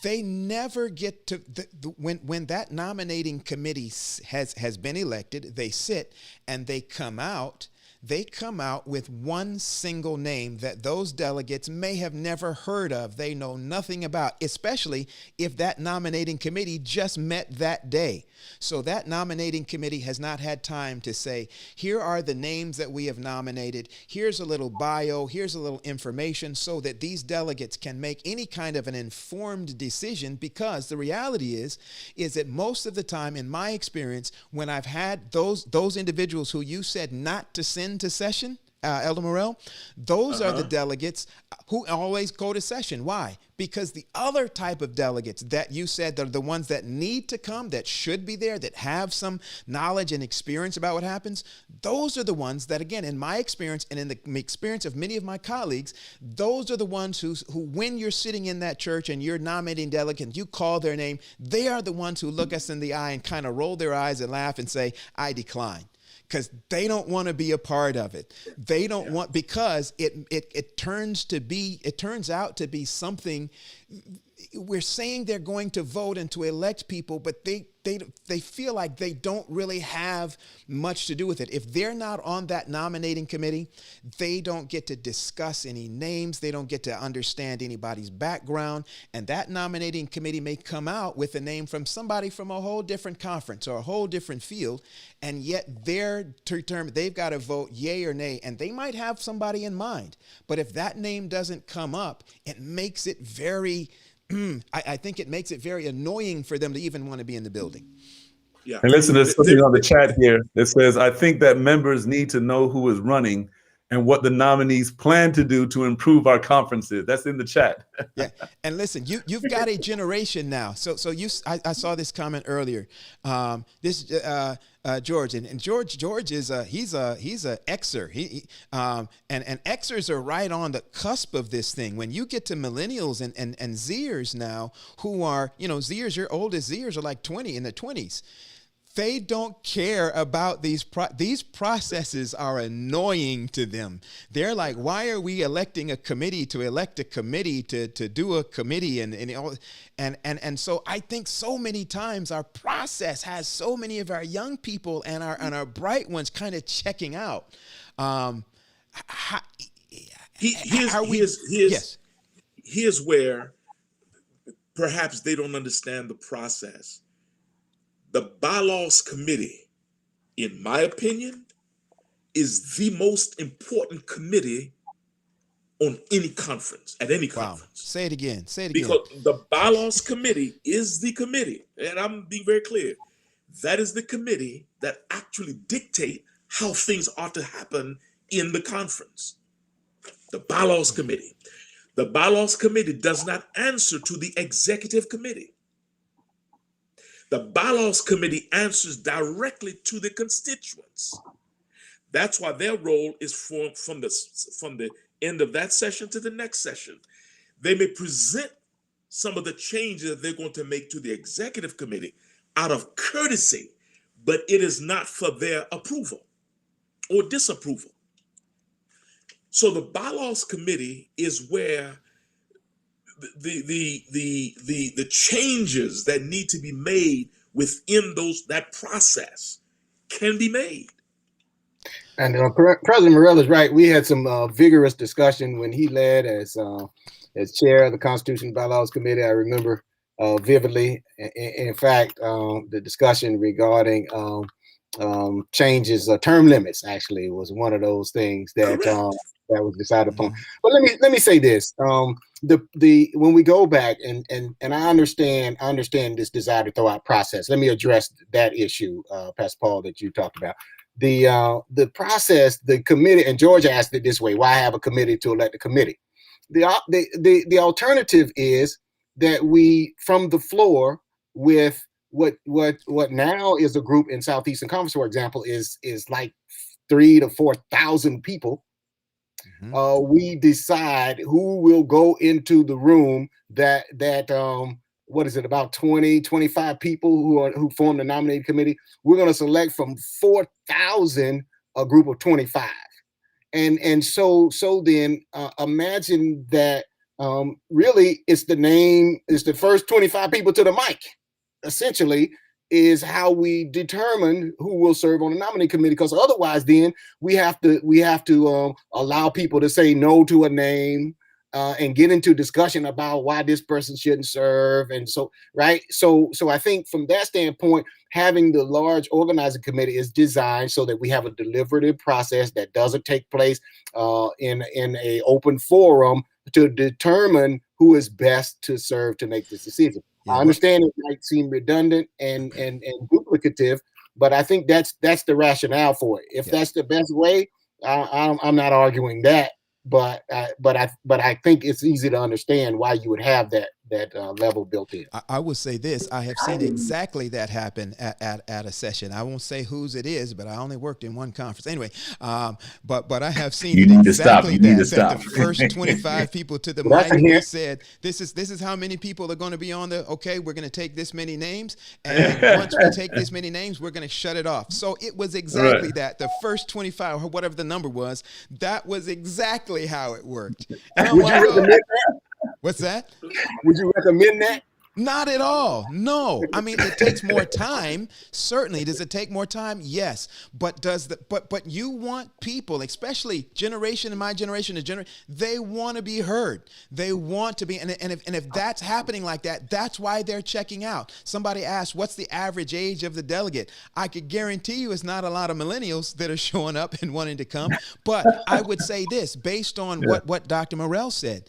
they never get to, when that nominating committee has been elected, they sit and they come out with one single name that those delegates may have never heard of. They know nothing about, especially if that nominating committee just met that day. So that nominating committee has not had time to say, here are the names that we have nominated. Here's a little bio. Here's a little information, so that these delegates can make any kind of an informed decision. Because the reality is that most of the time, in my experience, when I've had those individuals who you said not to send to session, Elder Morel, those are the delegates who always go to session. Why? Because the other type of delegates that you said are the ones that need to come, that should be there, that have some knowledge and experience about what happens, those are the ones that, again, in my experience and in the experience of many of my colleagues, those are the ones who when you're sitting in that church and you're nominating delegates, you call their name, they are the ones who look us in the eye and kind of roll their eyes and laugh and say, I decline. Because they don't want to be a part of it. They don't want, because it turns out to be something. We're saying they're going to vote and to elect people, but they feel like they don't really have much to do with it. If they're not on that nominating committee, they don't get to discuss any names. They don't get to understand anybody's background. And that nominating committee may come out with a name from somebody from a whole different conference or a whole different field. And yet they're determined, they've got to vote yay or nay. And they might have somebody in mind. But if that name doesn't come up, it makes it very, I think it makes it very annoying for them to even want to be in the building. Yeah. And listen, there's something on the chat here that says, I think that members need to know who is running and what the nominees plan to do to improve our conferences. That's in the chat. Yeah. And listen, you've got a generation now. So I saw this comment earlier. George and George is he's a Xer. And Xers are right on the cusp of this thing. When you get to millennials and Zers now, who are, Zers, your oldest Zers are like 20 in the 20s. They don't care about these processes are annoying to them. They're like, why are we electing a committee to elect a committee to do a committee? And so I think so many times our process has so many of our young people and our bright ones kind of checking out. Here's where perhaps they don't understand the process. The bylaws committee, in my opinion, is the most important committee on any conference, at any conference. Wow. Say it again. Because the bylaws committee is the committee, and I'm being very clear, that is the committee that actually dictate how things ought to happen in the conference. The bylaws committee. The bylaws committee does not answer to the executive committee. The bylaws committee answers directly to the constituents. That's why their role is from the end of that session to the next session. They may present some of the changes that they're going to make to the executive committee out of courtesy, but it is not for their approval or disapproval. So the bylaws committee is where the changes that need to be made within that process can be made. And President Morel is right. We had some vigorous discussion when he led as chair of the Constitution and Bylaws Committee. I remember vividly. In fact, the discussion regarding changes, term limits, actually was one of those things that that was decided upon. But let me say this: when we go back and I understand this desire to throw out process. Let me address that issue, Pastor Paul, that you talked about. The process, the committee, and Georgia asked it this way: why have a committee to elect a committee? The alternative is that we, from the floor, with what now is a group in Southeastern Conference, for example, is like 3,000 to 4,000 people. We decide who will go into the room that what is it, about 20, 25 people who form the nominating committee. We're going to select from 4,000 a group of 25. And so then imagine that really it's the first 25 people to the mic, essentially, is how we determine who will serve on the nominating committee, because otherwise then we have to allow people to say no to a name and get into discussion about why this person shouldn't serve. And so, right. So I think from that standpoint, having the large organizing committee is designed so that we have a deliberative process that doesn't take place in a open forum to determine who is best to serve to make this decision. Yeah, I understand it might seem redundant and duplicative, but I think that's the rationale for it. If that's the best way, I'm not arguing that. But I think it's easy to understand why you would have that level built in. I would say this: I have seen exactly that happen at a session. I won't say whose it is, but I only worked in one conference anyway. But I have seen exactly that the first 25 people to the mic, we said, this is how many people are going to be on the. Okay, we're going to take this many names, and once we take this many names, we're going to shut it off. So it was exactly that. The first 25, or whatever the number was, that was exactly how it worked. And would you recommend that? What's that? Would you recommend that? Not at all. No. I mean, it takes more time. Certainly. Does it take more time? Yes. But but you want people, especially generation in my generation, they want to be heard. They want to be, and if that's happening like that, that's why they're checking out. Somebody asked, what's the average age of the delegate? I could guarantee you it's not a lot of millennials that are showing up and wanting to come. But I would say this, based on what Dr. Morel said.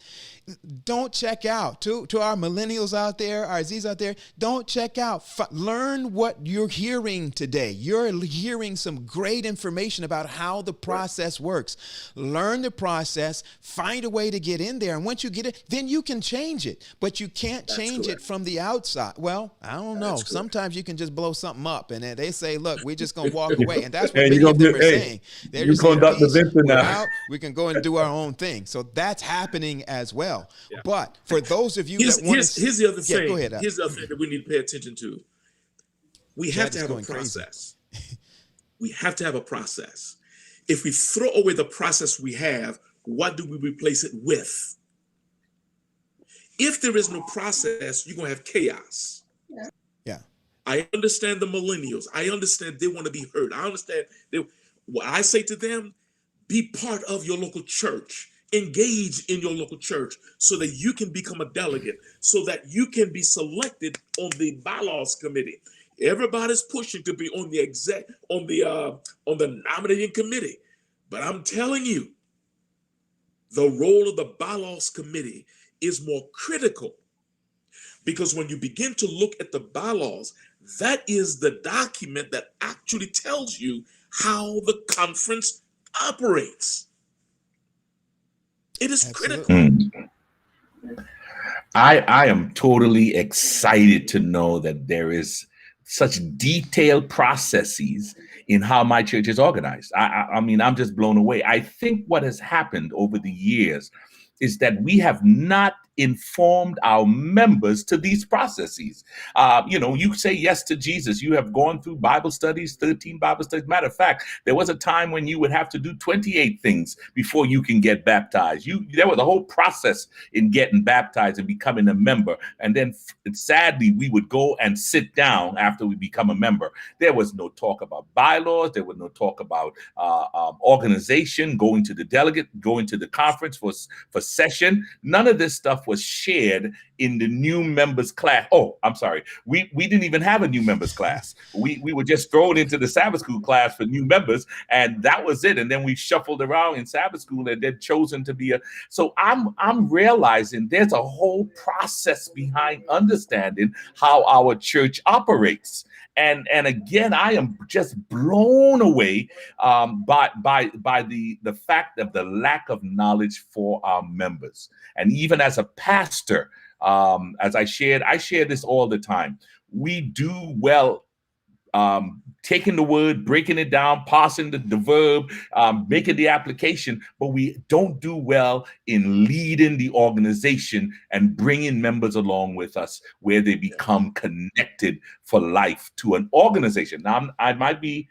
Don't check out. To our millennials out there, our Z's out there, don't check out. Learn what you're hearing today. You're hearing some great information about how the process works. Learn the process, find a way to get in there. And once you get it, then you can change it. But you can't change it from the outside. Well, I don't know. Sometimes you can just blow something up and then they say, look, we're just going to walk away. And that's what many of them are saying. They're just saying, we're out, we can go and do our own thing. So that's happening as well. Yeah. But for those of you here's the other thing. Go ahead. Here's the other thing that we need to pay attention to. We have to have a process. We have to have a process. If we throw away the process we have, what do we replace it with? If there is no process, you're going to have chaos. Yeah. I understand the millennials. I understand they want to be heard. I understand what I say to them: be part of your local church. Engage in your local church so that you can become a delegate, so that you can be selected on the bylaws committee. Everybody's pushing to be on the nominating committee. But I'm telling you, the role of the bylaws committee is more critical, because when you begin to look at the bylaws, that is the document that actually tells you how the conference operates. It is critical. I am totally excited to know that there is such detailed processes in how my church is organized. I mean, I'm just blown away. I think what has happened over the years is that we have not informed our members to these processes. You say yes to Jesus. You have gone through Bible studies, 13 Bible studies. Matter of fact, there was a time when you would have to do 28 things before you can get baptized. There was a whole process in getting baptized and becoming a member. And then sadly, we would go and sit down after we become a member. There was no talk about bylaws. There was no talk about organization, going to the delegate, going to the conference for session. None of this stuff was shared in the new members class. Oh, I'm sorry. We didn't even have a new members class. We were just thrown into the Sabbath school class for new members, and that was it. And then we shuffled around in Sabbath school and then chosen to be so I'm realizing there's a whole process behind understanding how our church operates. And again, I am just blown away by the fact of the lack of knowledge for our members. And even as a pastor, as I share this all the time. We do well taking the word, breaking it down, parsing the verb, making the application, but we don't do well in leading the organization and bringing members along with us where they become connected for life to an organization. Now, I might be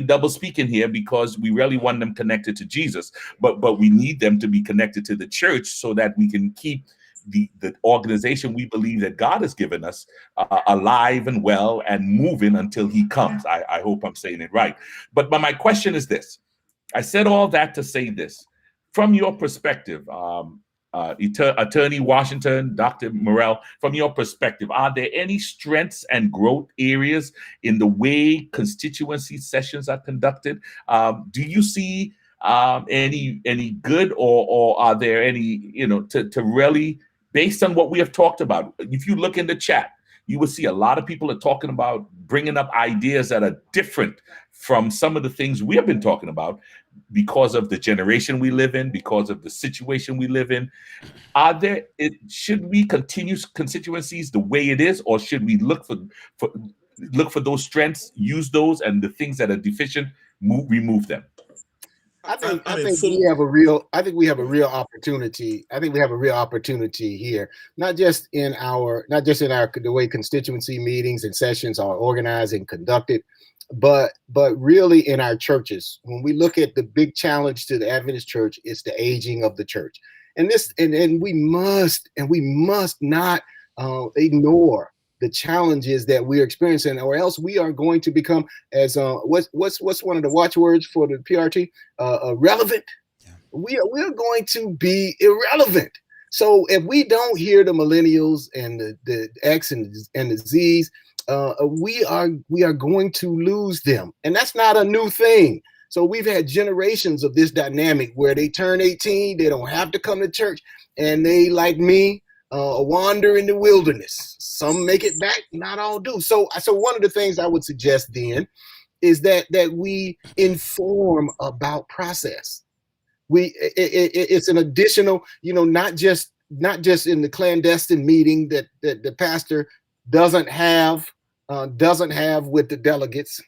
double speaking here because we really want them connected to Jesus, but we need them to be connected to the church so that we can keep the organization we believe that God has given us alive and well and moving until he comes. I hope I'm saying it right. But my question is this. I said all that to say this. From your perspective, Attorney Washington, Dr. Morel, from your perspective, are there any strengths and growth areas in the way constituency sessions are conducted? Do you see any good, or are there any, to really, based on what we have talked about? If you look in the chat, you will see a lot of people are talking about bringing up ideas that are different from some of the things we have been talking about because of the generation we live in, because of the situation we live in. Should we continue constituencies the way it is, or should we look for those strengths, use those, and the things that are deficient, remove them? I think we have a real opportunity. I think we have a real opportunity here, not just in the way constituency meetings and sessions are organized and conducted, but really in our churches. When we look at the big challenge to the Adventist church, it's the aging of the church. And we must not ignore the challenges that we're experiencing, or else we are going to become, as what's one of the watchwords for the PRT? Relevant. Yeah. We are going to be irrelevant. So if we don't hear the millennials and the X and the Z's, we are going to lose them, and that's not a new thing. So we've had generations of this dynamic where they turn 18, they don't have to come to church, and they, like me, wander in the wilderness. Some make it back, not all do. So one of the things I would suggest then is that we inform about process. It's an additional, not just in the clandestine meeting that the pastor doesn't have with the delegates,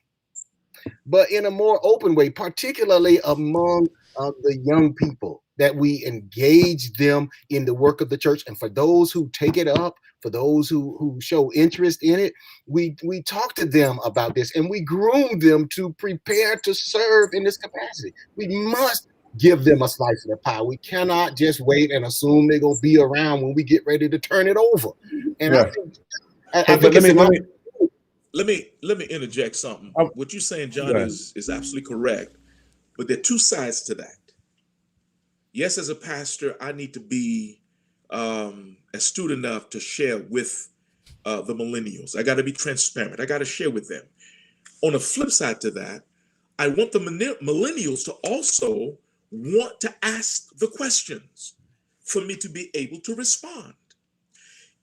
but in a more open way, particularly among the young people, that we engage them in the work of the church. And for those who take it up, for those who show interest in it, we talk to them about this, and we groom them to prepare to serve in this capacity. We must give them a slice of the pie. We cannot just wait and assume they're going to be around when we get ready to turn it over. And yeah. I think let me interject something. What you're saying, John, is absolutely correct, but there are two sides to that. Yes, as a pastor, I need to be astute enough to share with the millennials. I got to be transparent. I got to share with them. On the flip side to that, I want the millennials to also want to ask the questions for me to be able to respond.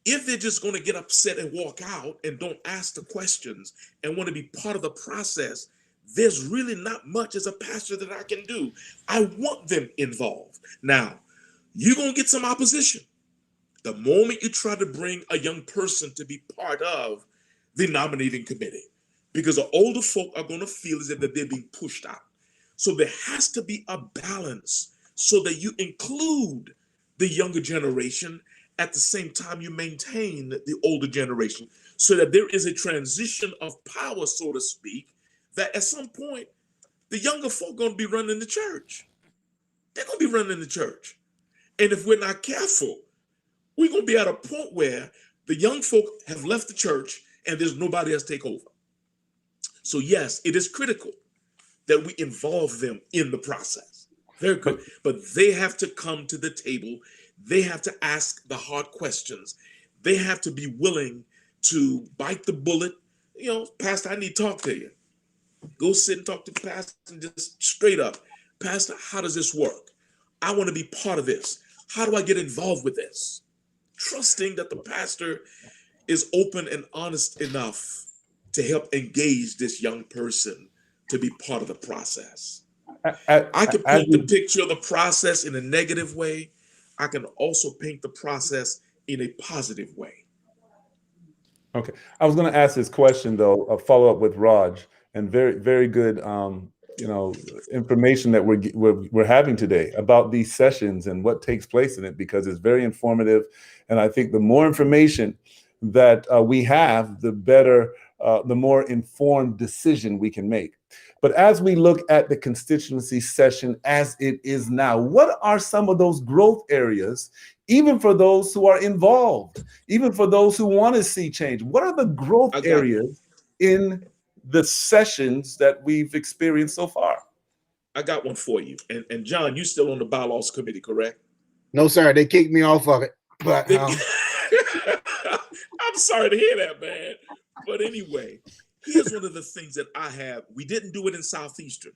If they're just going to get upset and walk out and don't ask the questions and want to be part of the process, there's really not much as a pastor that I can do. I want them involved. Now, you're going to get some opposition the moment you try to bring a young person to be part of the nominating committee, because the older folk are going to feel as if they're being pushed out. So there has to be a balance so that you include the younger generation at the same time you maintain the older generation, so that there is a transition of power, so to speak, that at some point the younger folk are going to be running the church. They're going to be running the church. And if we're not careful, we're going to be at a point where the young folk have left the church and there's nobody else to take over. So yes, it is critical that we involve them in the process. Very good. But they have to come to the table. They have to ask the hard questions. They have to be willing to bite the bullet. You know, Pastor, I need to talk to you. Go sit and talk to the pastor and just straight up, Pastor, how does this work? I want to be part of this. How do I get involved with this? Trusting that the pastor is open and honest enough to help engage this young person to be part of the process. I can paint the picture of the process in a negative way. I can also paint the process in a positive way. Okay. I was going to ask this question, though, a follow-up with Raj, and very, very good, information that we're having today about these sessions and what takes place in it, because it's very informative. And I think the more information that we have, the better, the more informed decision we can make. But as we look at the constituency session as it is now, what are some of those growth areas, even for those who are involved, even for those who want to see change? What are the growth areas in the sessions that we've experienced so far? I got one for you. And John, you still on the bylaws committee, correct? No, sir. They kicked me off of it. But I'm sorry to hear that, man. But anyway, here's one of the things that I have. We didn't do it in Southeastern.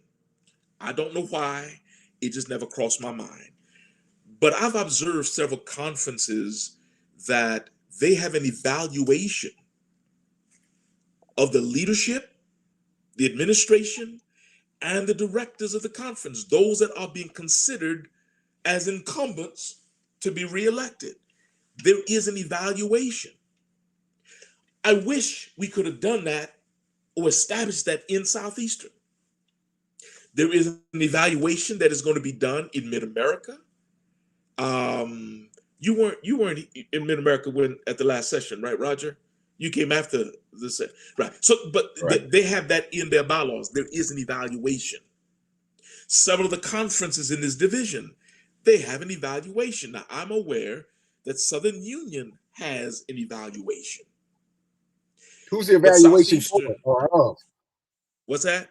I don't know why. It just never crossed my mind. But I've observed several conferences that they have an evaluation of the leadership, the administration, and the directors of the conference, those that are being considered as incumbents to be reelected. There is an evaluation. I wish we could have done that or established that in Southeastern. There is an evaluation that is going to be done in Mid-America. You weren't in Mid-America when at the last session, right, Roger? You came after the session, right? So, but right. They have that in their bylaws. There is an evaluation. Several of the conferences in this division, they have an evaluation. Now, I'm aware that Southern Union has an evaluation. Who's the evaluation for? What's that?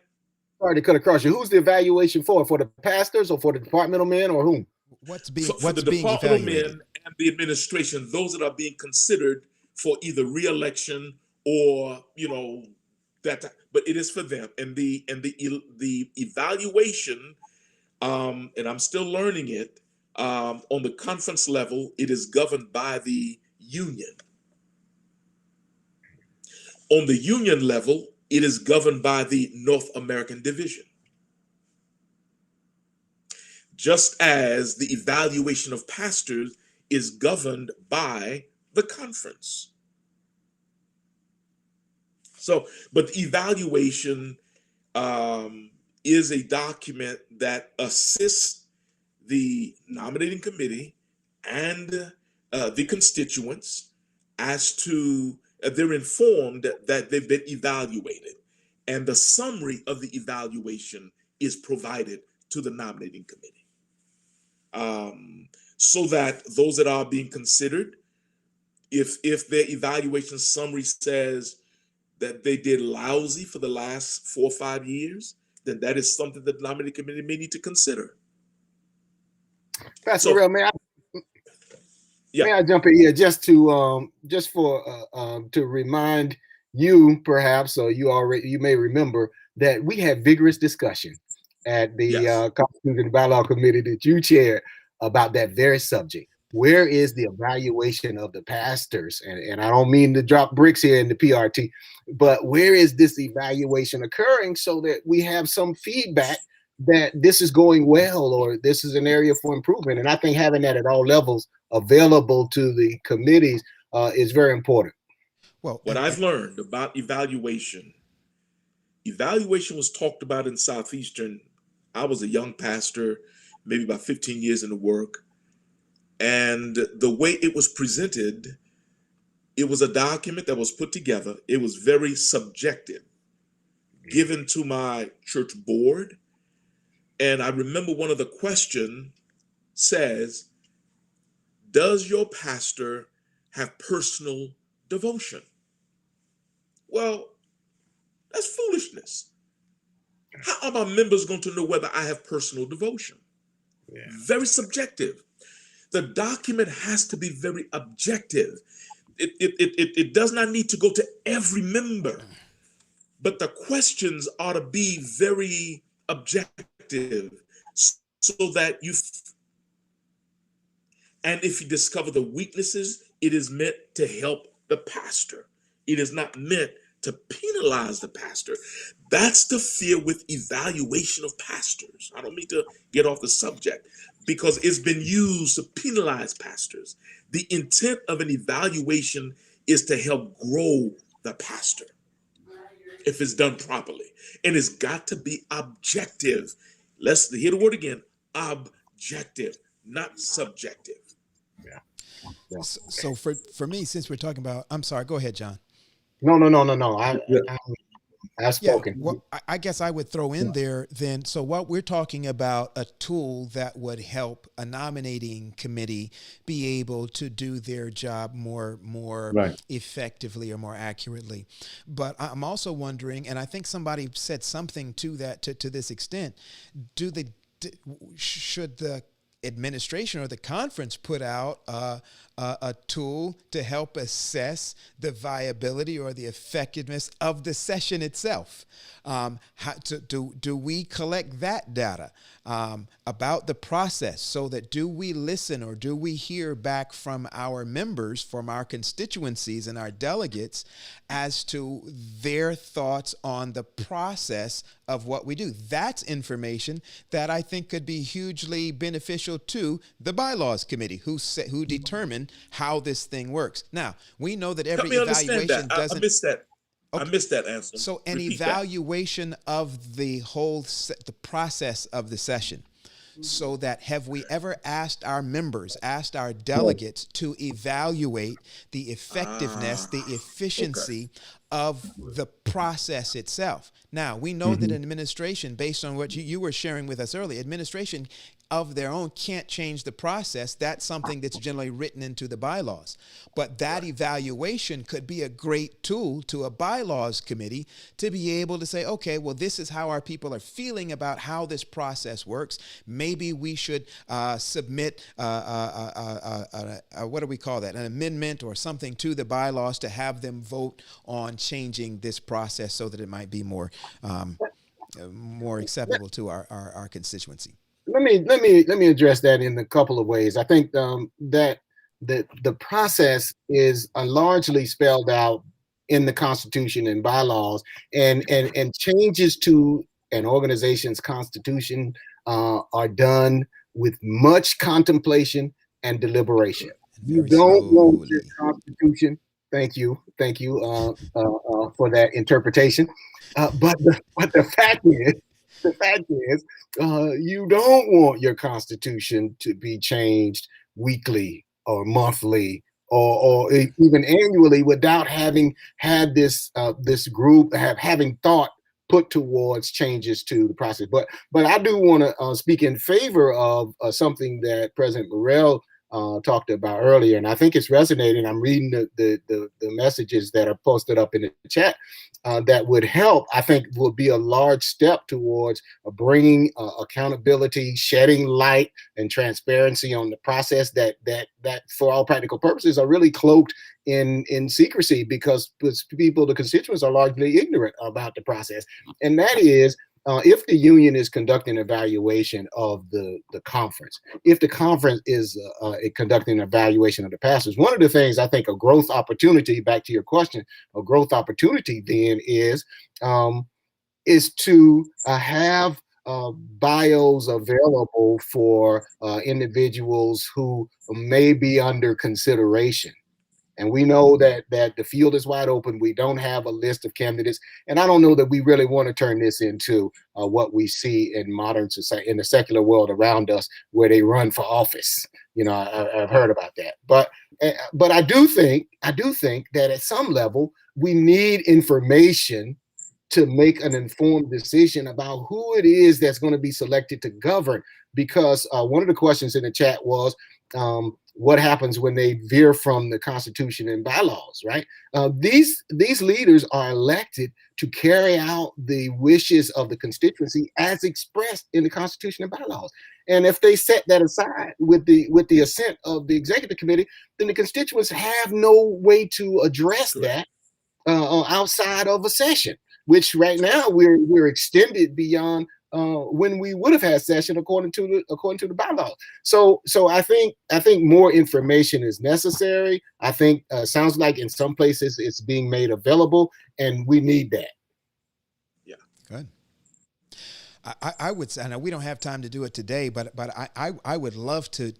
Sorry to cut across you. Who's the evaluation for? For the pastors or for the departmental men or whom? What's being departmental men and the administration, those that are being considered for either re-election or that, but it is for them. And the evaluation, and I'm still learning it, on the conference level, it is governed by the union. On the union level, it is governed by the North American division. Just as the evaluation of pastors is governed by the conference. So, but the evaluation is a document that assists the nominating committee and the constituents as to they're informed that they've been evaluated, and the summary of the evaluation is provided to the nominating committee, so that those that are being considered, if their evaluation summary says that they did lousy for the last 4 or 5 years, then that is something that the nominating committee may need to consider. Pastor Morel, may I jump in here just to to remind you, perhaps, or you may remember that we had vigorous discussion at the Constitution and Bylaw Committee that you chaired about that very subject. Where is the evaluation of the pastors? And I don't mean to drop bricks here in the PRT, but where is this evaluation occurring so that we have some feedback that this is going well or this is an area for improvement? And I think having that at all levels available to the committees is very important. Well, what I've learned about evaluation was talked about in Southeastern. I was a young pastor, maybe about 15 years in the work. And the way it was presented, it was a document that was put together. It was very subjective, given to my church board. And I remember one of the questions says, does your pastor have personal devotion? Well, that's foolishness. How are my members going to know whether I have personal devotion? Yeah. Very subjective. The document has to be very objective. It does not need to go to every member, but the questions ought to be very objective so that and if you discover the weaknesses, it is meant to help the pastor. It is not meant to penalize the pastor. That's the fear with evaluation of pastors. I don't mean to get off the subject because it's been used to penalize pastors. The intent of an evaluation is to help grow the pastor if it's done properly. And it's got to be objective. Let's hear the word again, objective, not subjective. Yeah. So for me, since we're talking about, I'm sorry, go ahead, John. No. I've spoken. Yeah, well, I guess I would throw in there then. So what we're talking about, a tool that would help a committee be able to do their job more right. effectively or more accurately. But I'm also wondering, and I think somebody said something to that to this extent. Should the administration or the conference put out a tool to help assess the viability or the effectiveness of the session itself? Do we collect that data about the process so that do we listen or do we hear back from our members, from our constituencies and our delegates as to their thoughts on the process of what we do? That's information that I think could be hugely beneficial to the bylaws committee who determine how this thing works. Now, we know that every evaluation doesn't... I missed that. Okay. I missed that answer. So an evaluation of the the process of the session. So that have we ever asked our members, asked our delegates to evaluate the effectiveness, the efficiency of the process itself? Now, we know that an administration, based on what you were sharing with us earlier, administration of their own can't change the process. That's something that's generally written into the bylaws. But that evaluation could be a great tool to a bylaws committee to be able to say, okay, well, this is how our people are feeling about how this process works. Maybe we should submit, what do we call that? An amendment or something to the bylaws to have them vote on changing this process so that it might be more acceptable to our constituency. Let me address that in a couple of ways. I think that the process is largely spelled out in the Constitution and bylaws, and changes to an organization's constitution are done with much contemplation and deliberation. You don't want your constitution. Thank you for that interpretation. But the fact is, you don't want your constitution to be changed weekly or monthly or even annually without having had this group having thought put towards changes to the process. But I do want to speak in favor of something that President Morel talked about earlier, and I think it's resonating. I'm reading the messages that are posted up in the chat that would help. I think would be a large step towards bringing accountability, shedding light and transparency on the process that for all practical purposes are really cloaked in secrecy because people, the constituents, are largely ignorant about the process, and that is. If the union is conducting an evaluation of the conference, if the conference is conducting an evaluation of the pastors, one of the things I think a growth opportunity, back to your question, a growth opportunity then is to have bios available for individuals who may be under consideration And we know that the field is wide open. We don't have a list of candidates. And I don't know that we really want to turn this into what we see in modern society, in the secular world around us, where they run for office. I've heard about that. But I do think that at some level, we need information to make an informed decision about who it is that's going to be selected to govern. Because one of the questions in the chat was, what happens when they veer from the Constitution and bylaws, right? These leaders are elected to carry out the wishes of the constituency as expressed in the Constitution and bylaws. And if they set that aside with the assent of the executive committee, then the constituents have no way to address that outside of a session, which right now we're extended beyond when we would have had session according to the bylaws. So I think more information is necessary. I think sounds like in some places it's being made available, and we need that. Yeah, good. I would say, I know we don't have time to do it today, but I would love to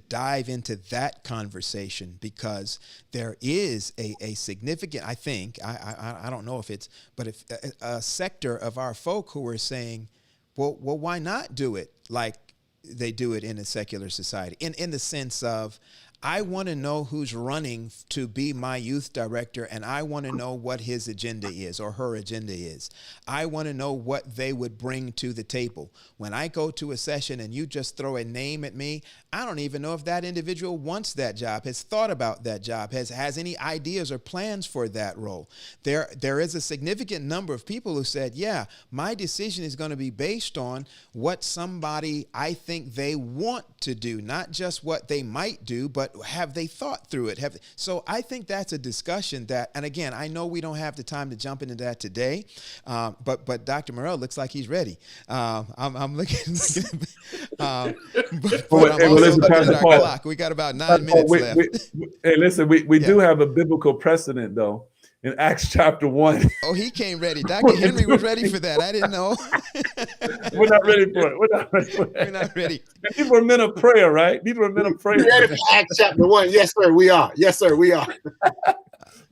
dive into that conversation, because there is a significant, I think, I don't know if it's, but if a sector of our folk who are saying, well, why not do it like they do it in a secular society? In the sense of, I want to know who's running to be my youth director, and I want to know what his agenda is or her agenda is. I want to know what they would bring to the table. When I go to a session and you just throw a name at me, I don't even know if that individual wants that job, has thought about that job, has any ideas or plans for that role. There is a significant number of people who said, yeah, my decision is going to be based on what somebody I think they want to do, not just what they might do, but have they thought through it? So I think that's a discussion that, and again, I know we don't have the time to jump into that today, but Dr. Morel looks like he's ready. I'm looking, but I'm also looking at our clock. We got about 9 minutes left. Hey, listen, we do have a biblical precedent, though. In Acts chapter 1. Oh, he came ready. Dr. Henry was ready for that. I didn't know. We're not ready for it. We're not ready. These were men of prayer, right? These were men of prayer. Ready for Acts chapter 1. Yes, sir, we are. Yes, sir, we are.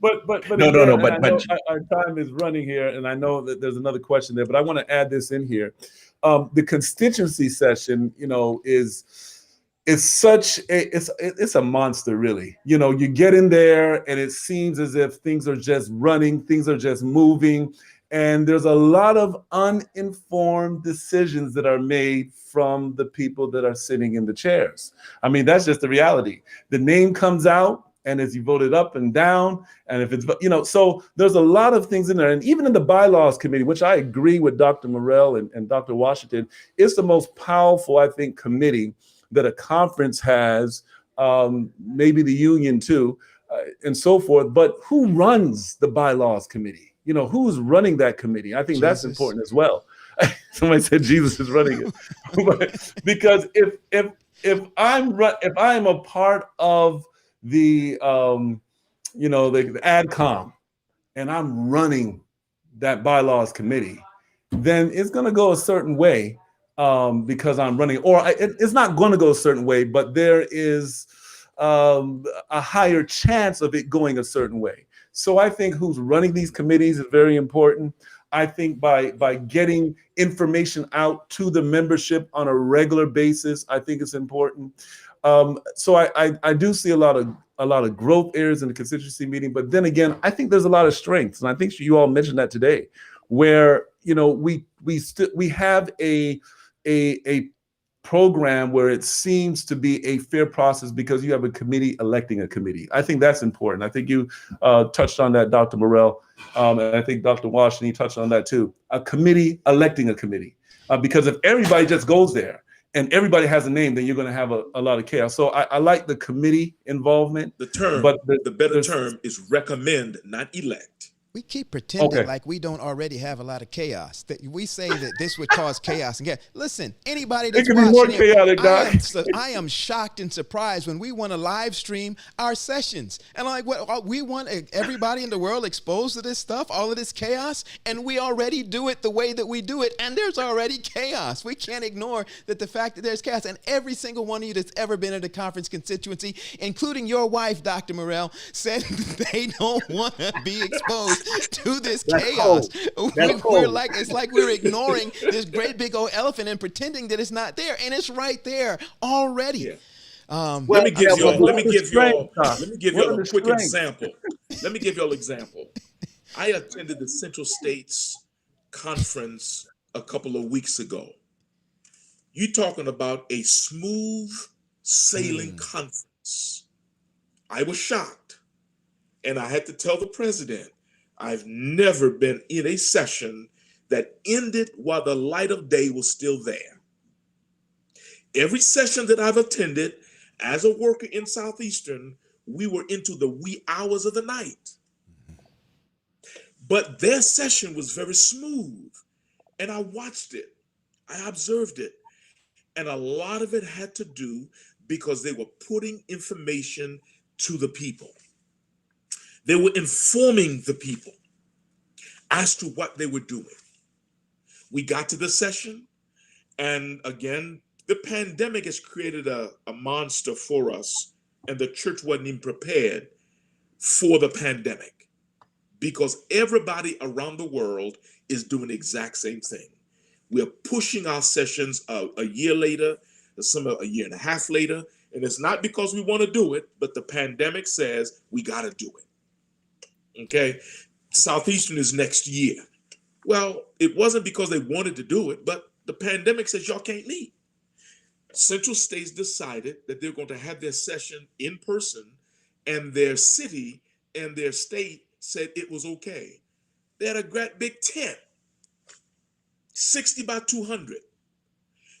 But our time is running here, and I know that there's another question there, but I want to add this in here. The constituency session, it's a monster, really. You get in there and it seems as if things are just running, things are just moving, and there's a lot of uninformed decisions that are made from the people that are sitting in the chairs. I mean, that's just the reality. The name comes out, and as you voted up and down, and if it's, so there's a lot of things in there. And even in the bylaws committee, which I agree with Dr. Morel and Dr. Washington, it's the most powerful, I think, committee that a conference has, maybe the union too, and so forth. But who runs the bylaws committee? Who's running that committee? I think Jesus. That's important as well. Somebody said Jesus is running it, because if I'm a part of the the AdCom, and I'm running that bylaws committee, then it's going to go a certain way. Because I'm running, or it's not going to go a certain way, but there is a higher chance of it going a certain way. So I think who's running these committees is very important. I think by getting information out to the membership on a regular basis, I think it's important. So I do see a lot of growth areas in the constituency meeting, but then again, I think there's a lot of strengths, and I think you all mentioned that today, where we have a program where it seems to be a fair process because you have a committee electing a committee. I think that's important. I think you touched on that, Dr. Morel, and I think Dr. Washington touched on that too. A committee electing a committee, because if everybody just goes there and everybody has a name, then you're going to have a lot of chaos. So I like the committee involvement. The term, but the better term is recommend, not elect. We keep pretending Okay. like we don't already have a lot of chaos. That we say that this would cause chaos and chaos. Listen, anybody that's It could be more watching chaotic, Doc. I am shocked and surprised when we want to live stream our sessions. And I'm like, what, we want everybody in the world exposed to this stuff, all of this chaos, and we already do it the way that we do it, and there's already chaos. We can't ignore that the fact that there's chaos. And every single one of you that's ever been at a conference constituency, including your wife, Dr. Morel, said they don't want to be exposed to this chaos. We're like, it's like we're ignoring this great big old elephant and pretending that it's not there, and it's right there already. Yeah. Let me give y'all a quick example. Let me give y'all an example. I attended the Central States Conference a couple of weeks ago. You talking about a smooth sailing conference. I was shocked. And I had to tell the president, I've never been in a session that ended while the light of day was still there. Every session that I've attended as a worker in Southeastern, we were into the wee hours of the night. But their session was very smooth. And I watched it. I observed it. And a lot of it had to do because they were putting information to the people. They were informing the people as to what they were doing. We got to the session, and again, the pandemic has created a monster for us, and the church wasn't even prepared for the pandemic because everybody around the world is doing the exact same thing. We're pushing our sessions a year later, some a year and a half later, and it's not because we want to do it, but the pandemic says we got to do it. Okay, Southeastern is next year. Well, it wasn't because they wanted to do it, but the pandemic says y'all can't meet. Central States decided that they're going to have their session in person, and their city and their state said it was okay. They had a great big tent, 60 by 200.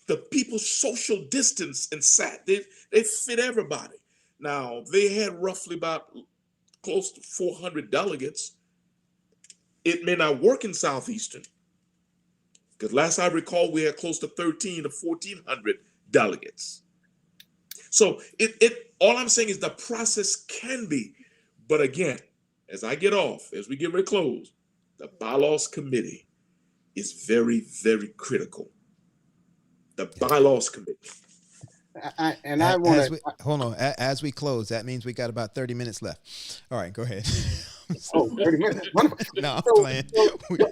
The people social distance and sat. They fit everybody. Now, they had roughly about close to 400 delegates. It may not work in Southeastern, because last I recall, we had close to 13 to 1,400 delegates. So all I'm saying is the process can be, but again, as I get off, as we get ready to close, the bylaws committee is very, very critical. The bylaws committee. Hold on. As we close, that means we got about 30 minutes left. All right, go ahead. 30 minutes. Wonderful. No, I'm playing. We got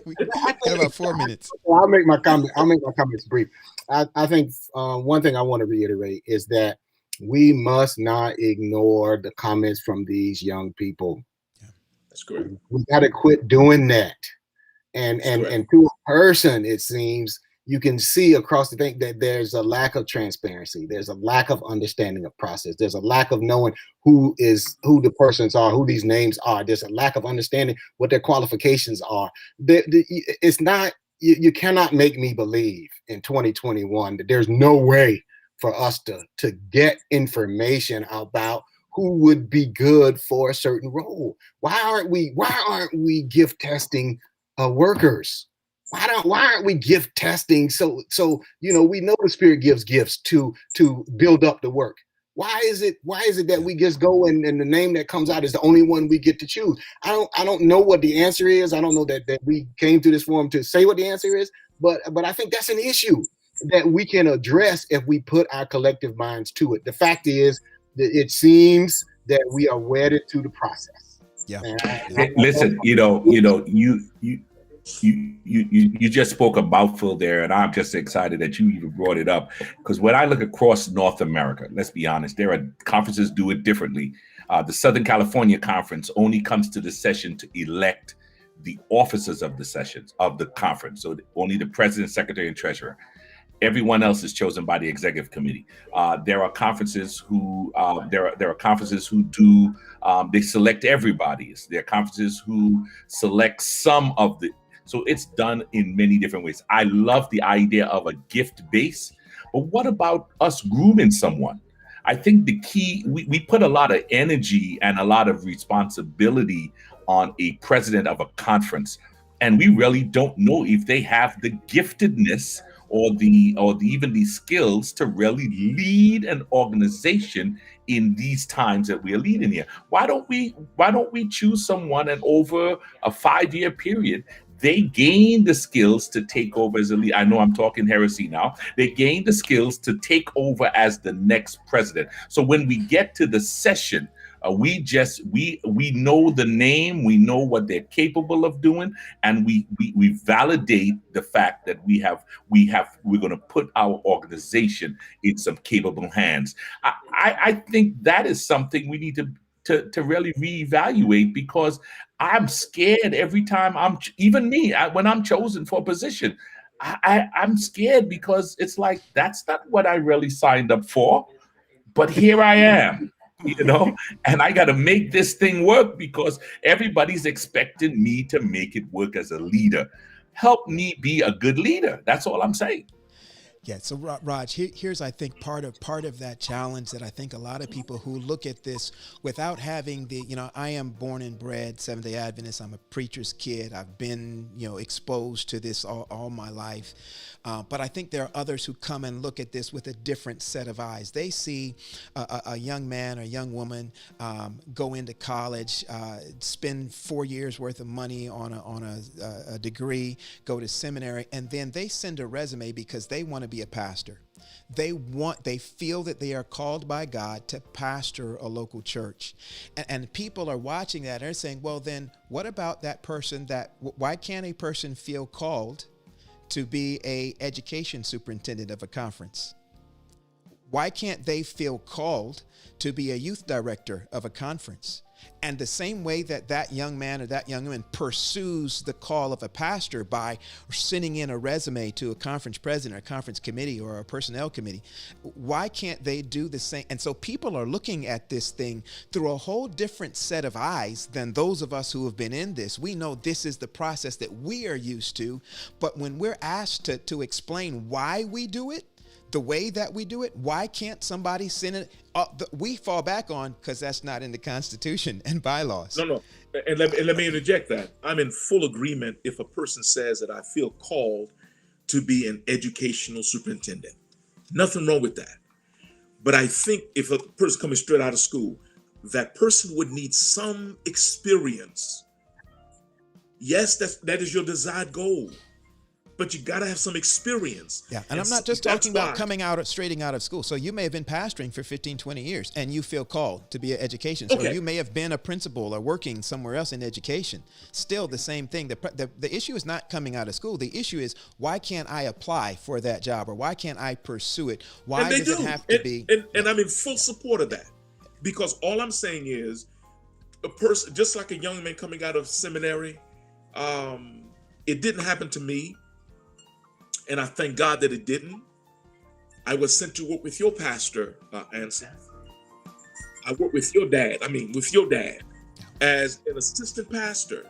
about 4 minutes. I'll make my comments brief. I think one thing I want to reiterate is that we must not ignore the comments from these young people. Yeah, that's correct. We got to quit doing that. And to a person, it seems, you can see across the thing that there's a lack of transparency. There's a lack of understanding of process. There's a lack of knowing who the persons are, who these names are. There's a lack of understanding what their qualifications are. It's not, you cannot make me believe in 2021 that there's no way for us to get information about who would be good for a certain role. Why aren't we gift testing workers? Why aren't we gift testing? So we know the Spirit gives gifts to build up the work. Why is it that we just go and the name that comes out is the only one we get to choose? I don't know what the answer is. I don't know that we came to this forum to say what the answer is, but I think that's an issue that we can address if we put our collective minds to it. The fact is that it seems that we are wedded to the process. Yeah. Listen, you just spoke a mouthful there, and I'm just excited that you even brought it up, because when I look across North America, let's be honest, there are conferences do it differently. The Southern California Conference only comes to the session to elect the officers of the sessions of the conference. So only the president, secretary, and treasurer. Everyone else is chosen by the executive committee. There are conferences who do they select everybody. There are conferences who select some of the. So it's done in many different ways. I love the idea of a gift base, but what about us grooming someone? I think the key, we put a lot of energy and a lot of responsibility on a president of a conference, and we really don't know if they have the giftedness or even the skills to really lead an organization in these times that we are leading here. Why don't we choose someone, and over a 5-year period they gain the skills to take over as a leader? I know I'm talking heresy now. They gain the skills to take over as the next president. So when we get to the session, we know the name, we know what they're capable of doing, and we validate the fact that we're going to put our organization in some capable hands. I think that is something we need to really reevaluate, because I'm scared every time when I'm chosen for a position. I'm scared because it's like, that's not what I really signed up for, but here I am. And I got to make this thing work because everybody's expecting me to make it work as a leader. Help me be a good leader. That's all I'm saying. Yeah. So Raj, here's, I think, part of that challenge that I think a lot of people who look at this without having I am born and bred Seventh-Day Adventist. I'm a preacher's kid. I've been, exposed to this all my life. But I think there are others who come and look at this with a different set of eyes. They see a young man or young woman go into college, spend 4 years worth of money on a degree, go to seminary, and then they send a resume because they want to be a pastor. They feel that they are called by God to pastor a local church. And people are watching that and they're saying, well, then what about that person? Why can't a person feel called to be a education superintendent of a conference? Why can't they feel called to be a youth director of a conference? And the same way that young man or that young woman pursues the call of a pastor by sending in a resume to a conference president or a conference committee or a personnel committee, why can't they do the same? And so people are looking at this thing through a whole different set of eyes than those of us who have been in this. We know this is the process that we are used to, but when we're asked to explain why we do it, the way that we do it, why can't somebody send it? We fall back on because that's not in the Constitution and bylaws. No. And let me interject that. I'm in full agreement if a person says that I feel called to be an educational superintendent. Nothing wrong with that. But I think if a person coming straight out of school, that person would need some experience. Yes, that is your desired goal. But you got to have some experience. Yeah, and I'm not just talking about coming out straight out of school. So you may have been pastoring for 15, 20 years and you feel called to be an education. Okay. Or you may have been a principal or working somewhere else in education. Still the same thing. The issue is not coming out of school. The issue is, why can't I apply for that job, or why can't I pursue it? Why does it have to be? And I'm in full support of that, because all I'm saying is, a person, just like a young man coming out of seminary, it didn't happen to me. And I thank God that it didn't. I was sent to work with your pastor, Anson. I worked with your dad as an assistant pastor.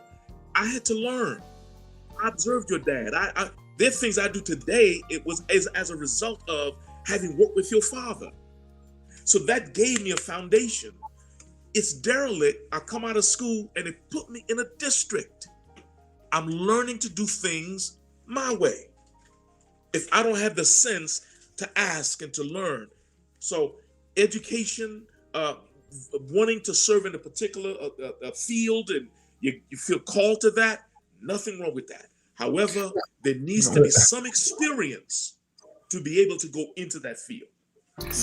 I had to learn. I observed your dad. There are things I do today, it was as a result of having worked with your father. So that gave me a foundation. It's derelict. I come out of school and it put me in a district. I'm learning to do things my way, if I don't have the sense to ask and to learn. So education, wanting to serve in a particular field, and you feel called to that, nothing wrong with that. However, there needs to be some experience to be able to go into that field.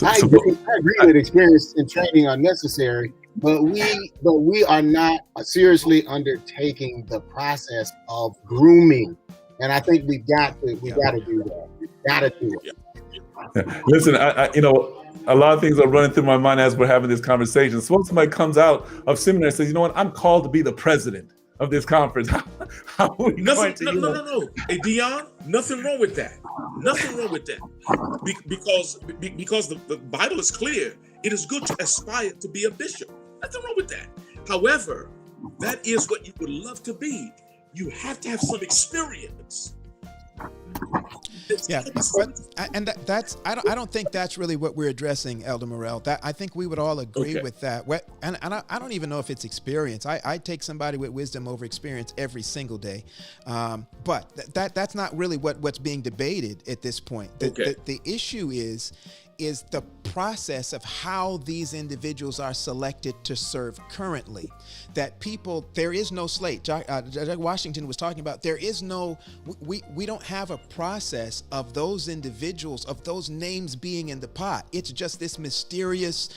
I agree that experience and training are necessary, but we are not seriously undertaking the process of grooming. And I think we've got to do that. We've got to do it. Listen, I a lot of things are running through my mind as we're having this conversation. Suppose somebody comes out of seminary and says, you know what, I'm called to be the president of this conference. How are we No. Hey, Dion, nothing wrong with that. Nothing wrong with that. Because the Bible is clear. It is good to aspire to be a bishop. Nothing wrong with that. However, that is what you would love to be. You have to have some experience Yeah, but I don't think that's really what we're addressing, Elder Morel. That I think we would all agree with that. And I don't even know if it's experience. I take somebody with wisdom over experience every single day, but that's not really what's being debated at this point. The issue is the process of how these individuals are selected to serve currently. That people, there is no slate. Judge Washington was talking about, there is no, we don't have a process of those individuals, of those names being in the pot. It's just this mysterious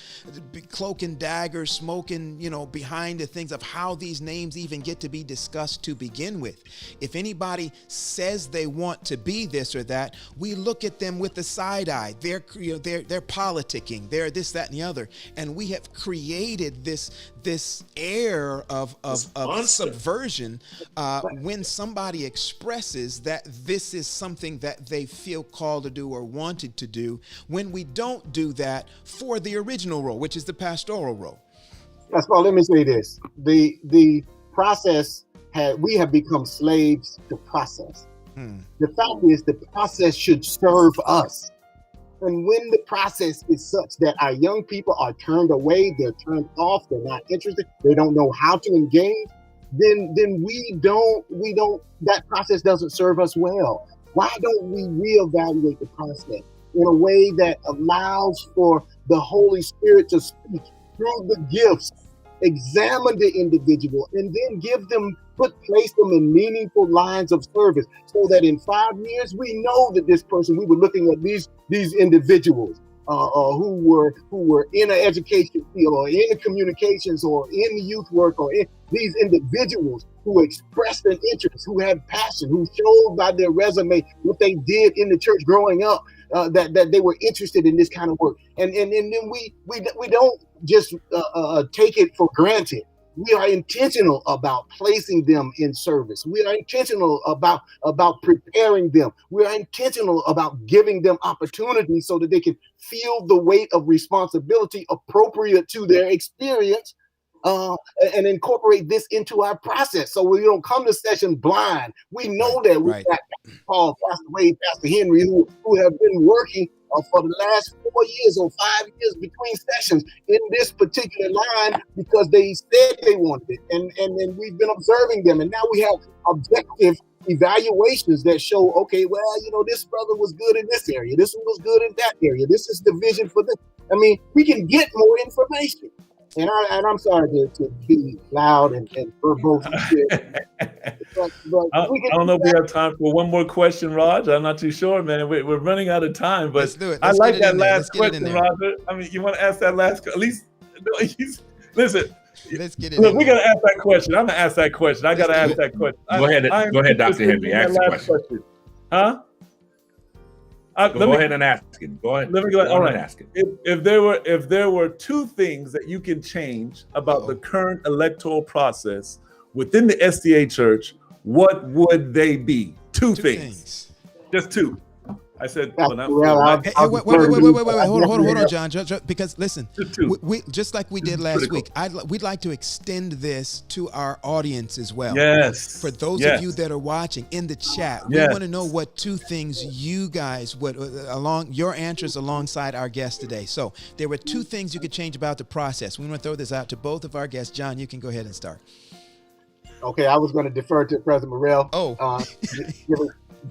cloak and dagger smoking, behind the things of how these names even get to be discussed to begin with. If anybody says they want to be this or that, we look at them with the side eye. They're politicking, they're this, that, and the other, and we have created this air of subversion when somebody expresses that this is something that they feel called to do or wanted to do, when we don't do that for the original role, which is the pastoral role. That's why, let me say this: the process we have become slaves to process. The fact is, the process should serve us. And when the process is such that our young people are turned away, they're turned off, they're not interested, they don't know how to engage, then that process doesn't serve us well. Why don't we reevaluate the process in a way that allows for the Holy Spirit to speak through the gifts, examine the individual, and then place them in meaningful lines of service, so that in 5 years we know that this person, we were looking at these individuals who were in an education field or in the communications or in youth work, or in these individuals who expressed an interest, who had passion, who showed by their resume what they did in the church growing up, that they were interested in this kind of work. And then we don't just take it for granted. We are intentional about placing them in service. We are intentional about preparing them. We are intentional about giving them opportunities so that they can feel the weight of responsibility appropriate to their experience, and incorporate this into our process, so we don't come to session blind. We know that we got Paul, Pastor Wade, Pastor Henry, who have been working for the last 4 years or 5 years between sessions in this particular line because they said they wanted it, and we've been observing them, and now we have objective evaluations that show, okay, well, this brother was good in this area, this one was good in that area, this is the vision for this. I mean, we can get more information. And I'm sorry to be loud and verbose. but I don't know if we have time for one more question, Raj. I'm not too sure, man. We're running out of time, but let's do it. I like that last question, Roger. I mean, you want to ask that last? At least, listen. Let's get it. Look, we gotta ask that question. I'm gonna ask that question. I gotta ask that question. Go ahead, Dr. Henry. Ask the question. Huh? Go ahead and ask it. Go ahead. Let me go ahead. All right. And ask it. If there were two things that you can change about the current electoral process within the SDA Church, what would they be? Two things. Just two. I said, wait, hold on, John, because listen, we just like we did last week, we'd like to extend this to our audience as well. Yes. For those of you that are watching in the chat, we want to know what two things you guys would, along your answers alongside our guest today. So there were two things you could change about the process. We want to throw this out to both of our guests. John, you can go ahead and start. Okay, I was going to defer to President Morel.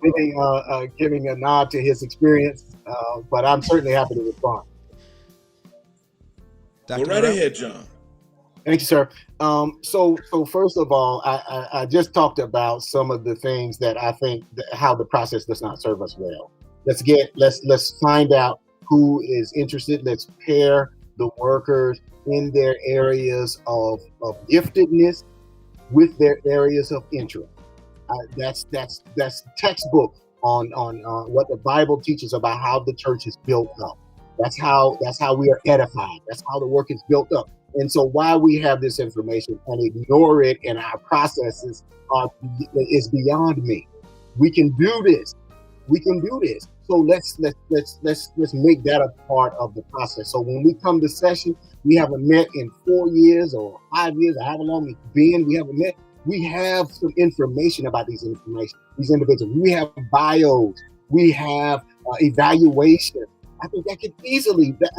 Giving a nod to his experience, but I'm certainly happy to respond. Go right ahead, John. Thank you, sir. So first of all, I just talked about some of the things that I think how the process does not serve us well. Let's find out who is interested. Let's pair the workers in their areas of giftedness with their areas of interest. That's textbook on what the Bible teaches about how the church is built up. That's how we are edified. That's how the work is built up. And so why we have this information and ignore it in our processes is beyond me. We can do this. So let's make that a part of the process. So when we come to session, we haven't met in 4 years or 5 years or however long it's been. We haven't met. we have some information about these individuals. We have bios. We have evaluation. I think that could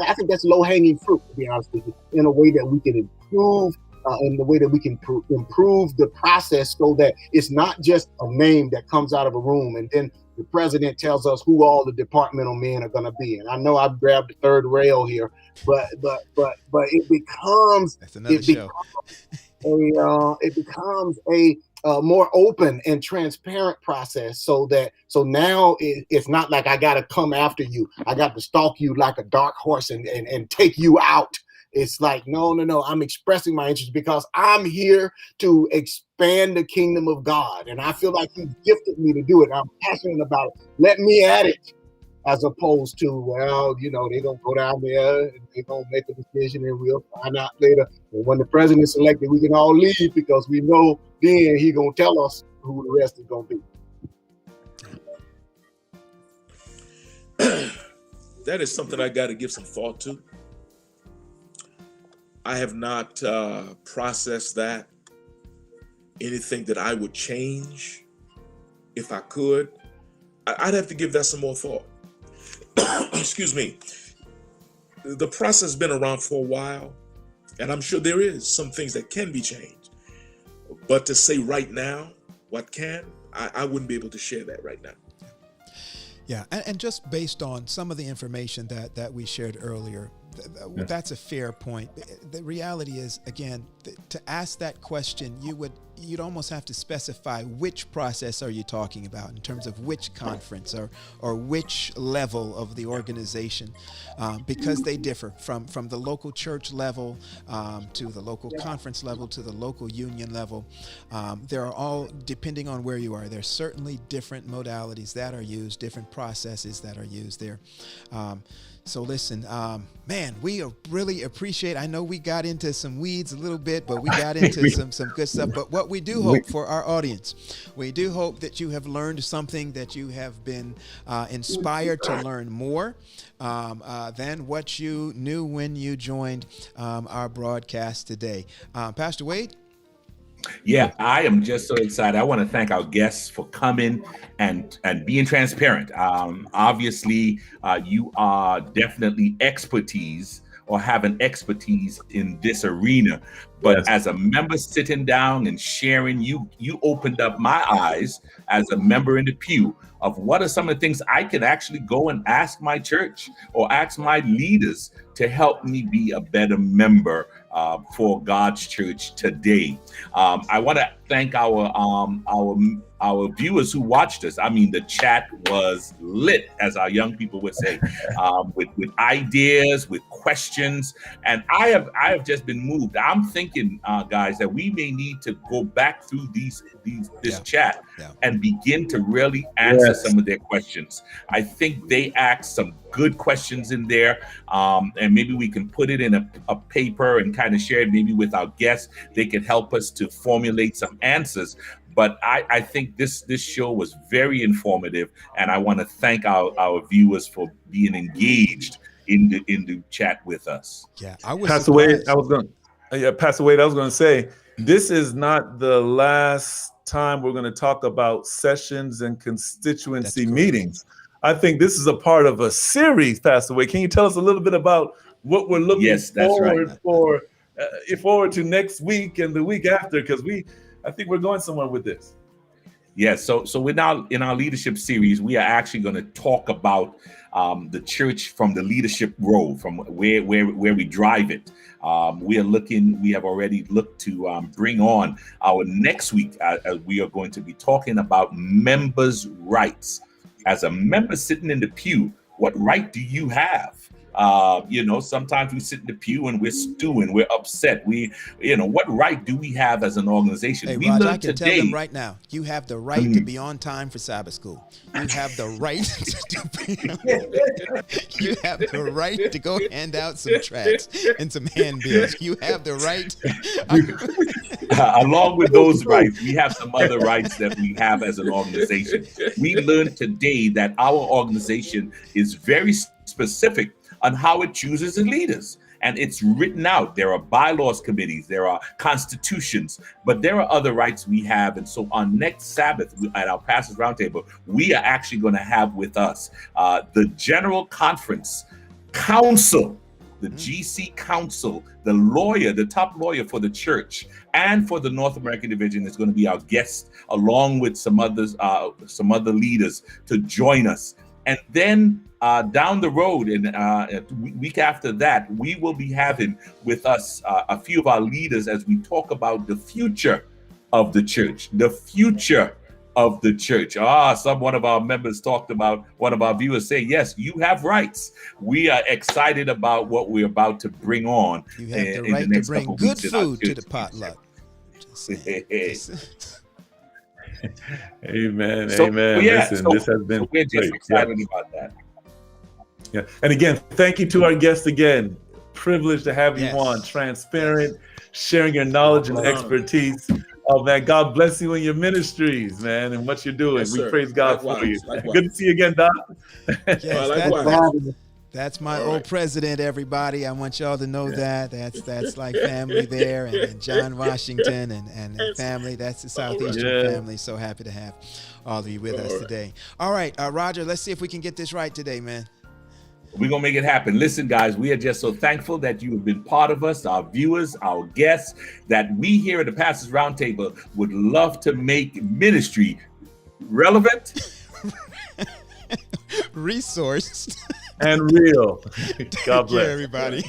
I think that's low-hanging fruit, to be honest with you, in a way that we can improve, in the way that we can improve the process so that it's not just a name that comes out of a room and then the president tells us who all the departmental men are going to be. And I know I've grabbed the third rail here, but it becomes, that's another show. It becomes a more open and transparent process so now it's not like I got to come after you. I got to stalk you like a dark horse and take you out. It's like, no, I'm expressing my interest because I'm here to expand the kingdom of God. And I feel like He's gifted me to do it. I'm passionate about it. Let me at it. As opposed to, well, they're going to go down there and they're going to make a decision and we'll find out later. And when the president's elected, we can all leave because we know then He's going to tell us who the rest is going to be. That is something I got to give some thought to. I have not processed that. Anything that I would change, if I could, I'd have to give that some more thought. Excuse me. The process has been around for a while, and I'm sure there is some things that can be changed. But to say right now what can, I wouldn't be able to share that right now. Yeah, and just based on some of the information that we shared earlier, that's a fair point. The reality is, again, to ask that question, you'd almost have to specify which process are you talking about in terms of which conference or which level of the organization, because they differ from the local church level to the local conference level to the local union level. There are all, depending on where you are, there's certainly different modalities that are used, different processes that are used there. So listen, man, we really appreciate, I know we got into some weeds a little bit, but we got into some good stuff. But what we do hope for our audience, we do hope that you have learned something, that you have been inspired to learn more than what you knew when you joined our broadcast today. Pastor Wade? Yeah, I am just so excited. I want to thank our guests for coming and being transparent. Obviously, you are definitely expertise or have an expertise in this arena. But as a member sitting down and sharing, you opened up my eyes as a member in the pew of what are some of the things I can actually go and ask my church or ask my leaders to help me be a better member for God's church today. I want to thank our viewers who watched us. I mean, the chat was lit, as our young people would say, with ideas, with questions, and I have just been moved. I'm thinking, guys, that we may need to go back through this chat and begin to really answer some of their questions. I think they asked some good questions in there, and maybe we can put it in a paper and kind of share it maybe with our guests. They can help us to formulate some answers. But I think this show was very informative, and I want to thank our viewers for being engaged in the chat with us. Yeah, I was Pastor Wade, I was going to say, this is not the last time we're going to talk about sessions and constituency meetings. I think this is a part of a series, Pastor Wade. Can you tell us a little bit about what we're looking forward to next week and the week after? Because I think we're going somewhere with this. Yes. So we're now in our leadership series. We are actually going to talk about the church from the leadership role, from where we drive it. We have already looked to bring on our next week. We are going to be talking about members' rights. As a member sitting in the pew, what right do you have? Sometimes we sit in the pew and we're stewing, we're upset. What right do we have as an organization? Hey, Raj, I can tell them right now, you have the right to be on time for Sabbath school. You have the right you have the right to go hand out some tracts and some handbills. You have the right. Along with those rights, we have some other rights that we have as an organization. We learned today that our organization is very specific on how it chooses its leaders. and it's written out. There are bylaws committees, there are constitutions, but there are other rights we have. And so on next Sabbath at our Pastors Roundtable, we are actually going to have with us the General Conference Council, the GC Council, the lawyer, the top lawyer for the church and for the North American division is going to be our guest, along with some other leaders to join us. And then down the road, and a week after that, we will be having with us a few of our leaders as we talk about the future of the church, the future of the church. One of our members talked about, one of our viewers say, yes, you have rights. We are excited about what we're about to bring on. You have the right to bring good food to the potluck. Amen. So, amen. Yeah, Listen, so, this has been we're just great. excited about that. Yeah. And again, thank you to our guest again. Privileged to have you on. Transparent, sharing your knowledge and expertise. Oh man, God bless you in your ministries, man, and what you're doing. Yes, we sir. praise God Likewise, for you. likewise. Good to see you again, Doc. Likewise. That's my All old right. president, everybody. I want y'all to know that. That's like family there, and John Washington and family. That's the Southeastern family. So happy to have all of you with us today. All right, Roger, let's see if we can get this right today, man. We're going to make it happen. Listen, guys, we are just so thankful that you have been part of us, our viewers, our guests, that we here at the Pastors Roundtable would love to make ministry relevant, resourced, and real. God Thank you, bless everybody.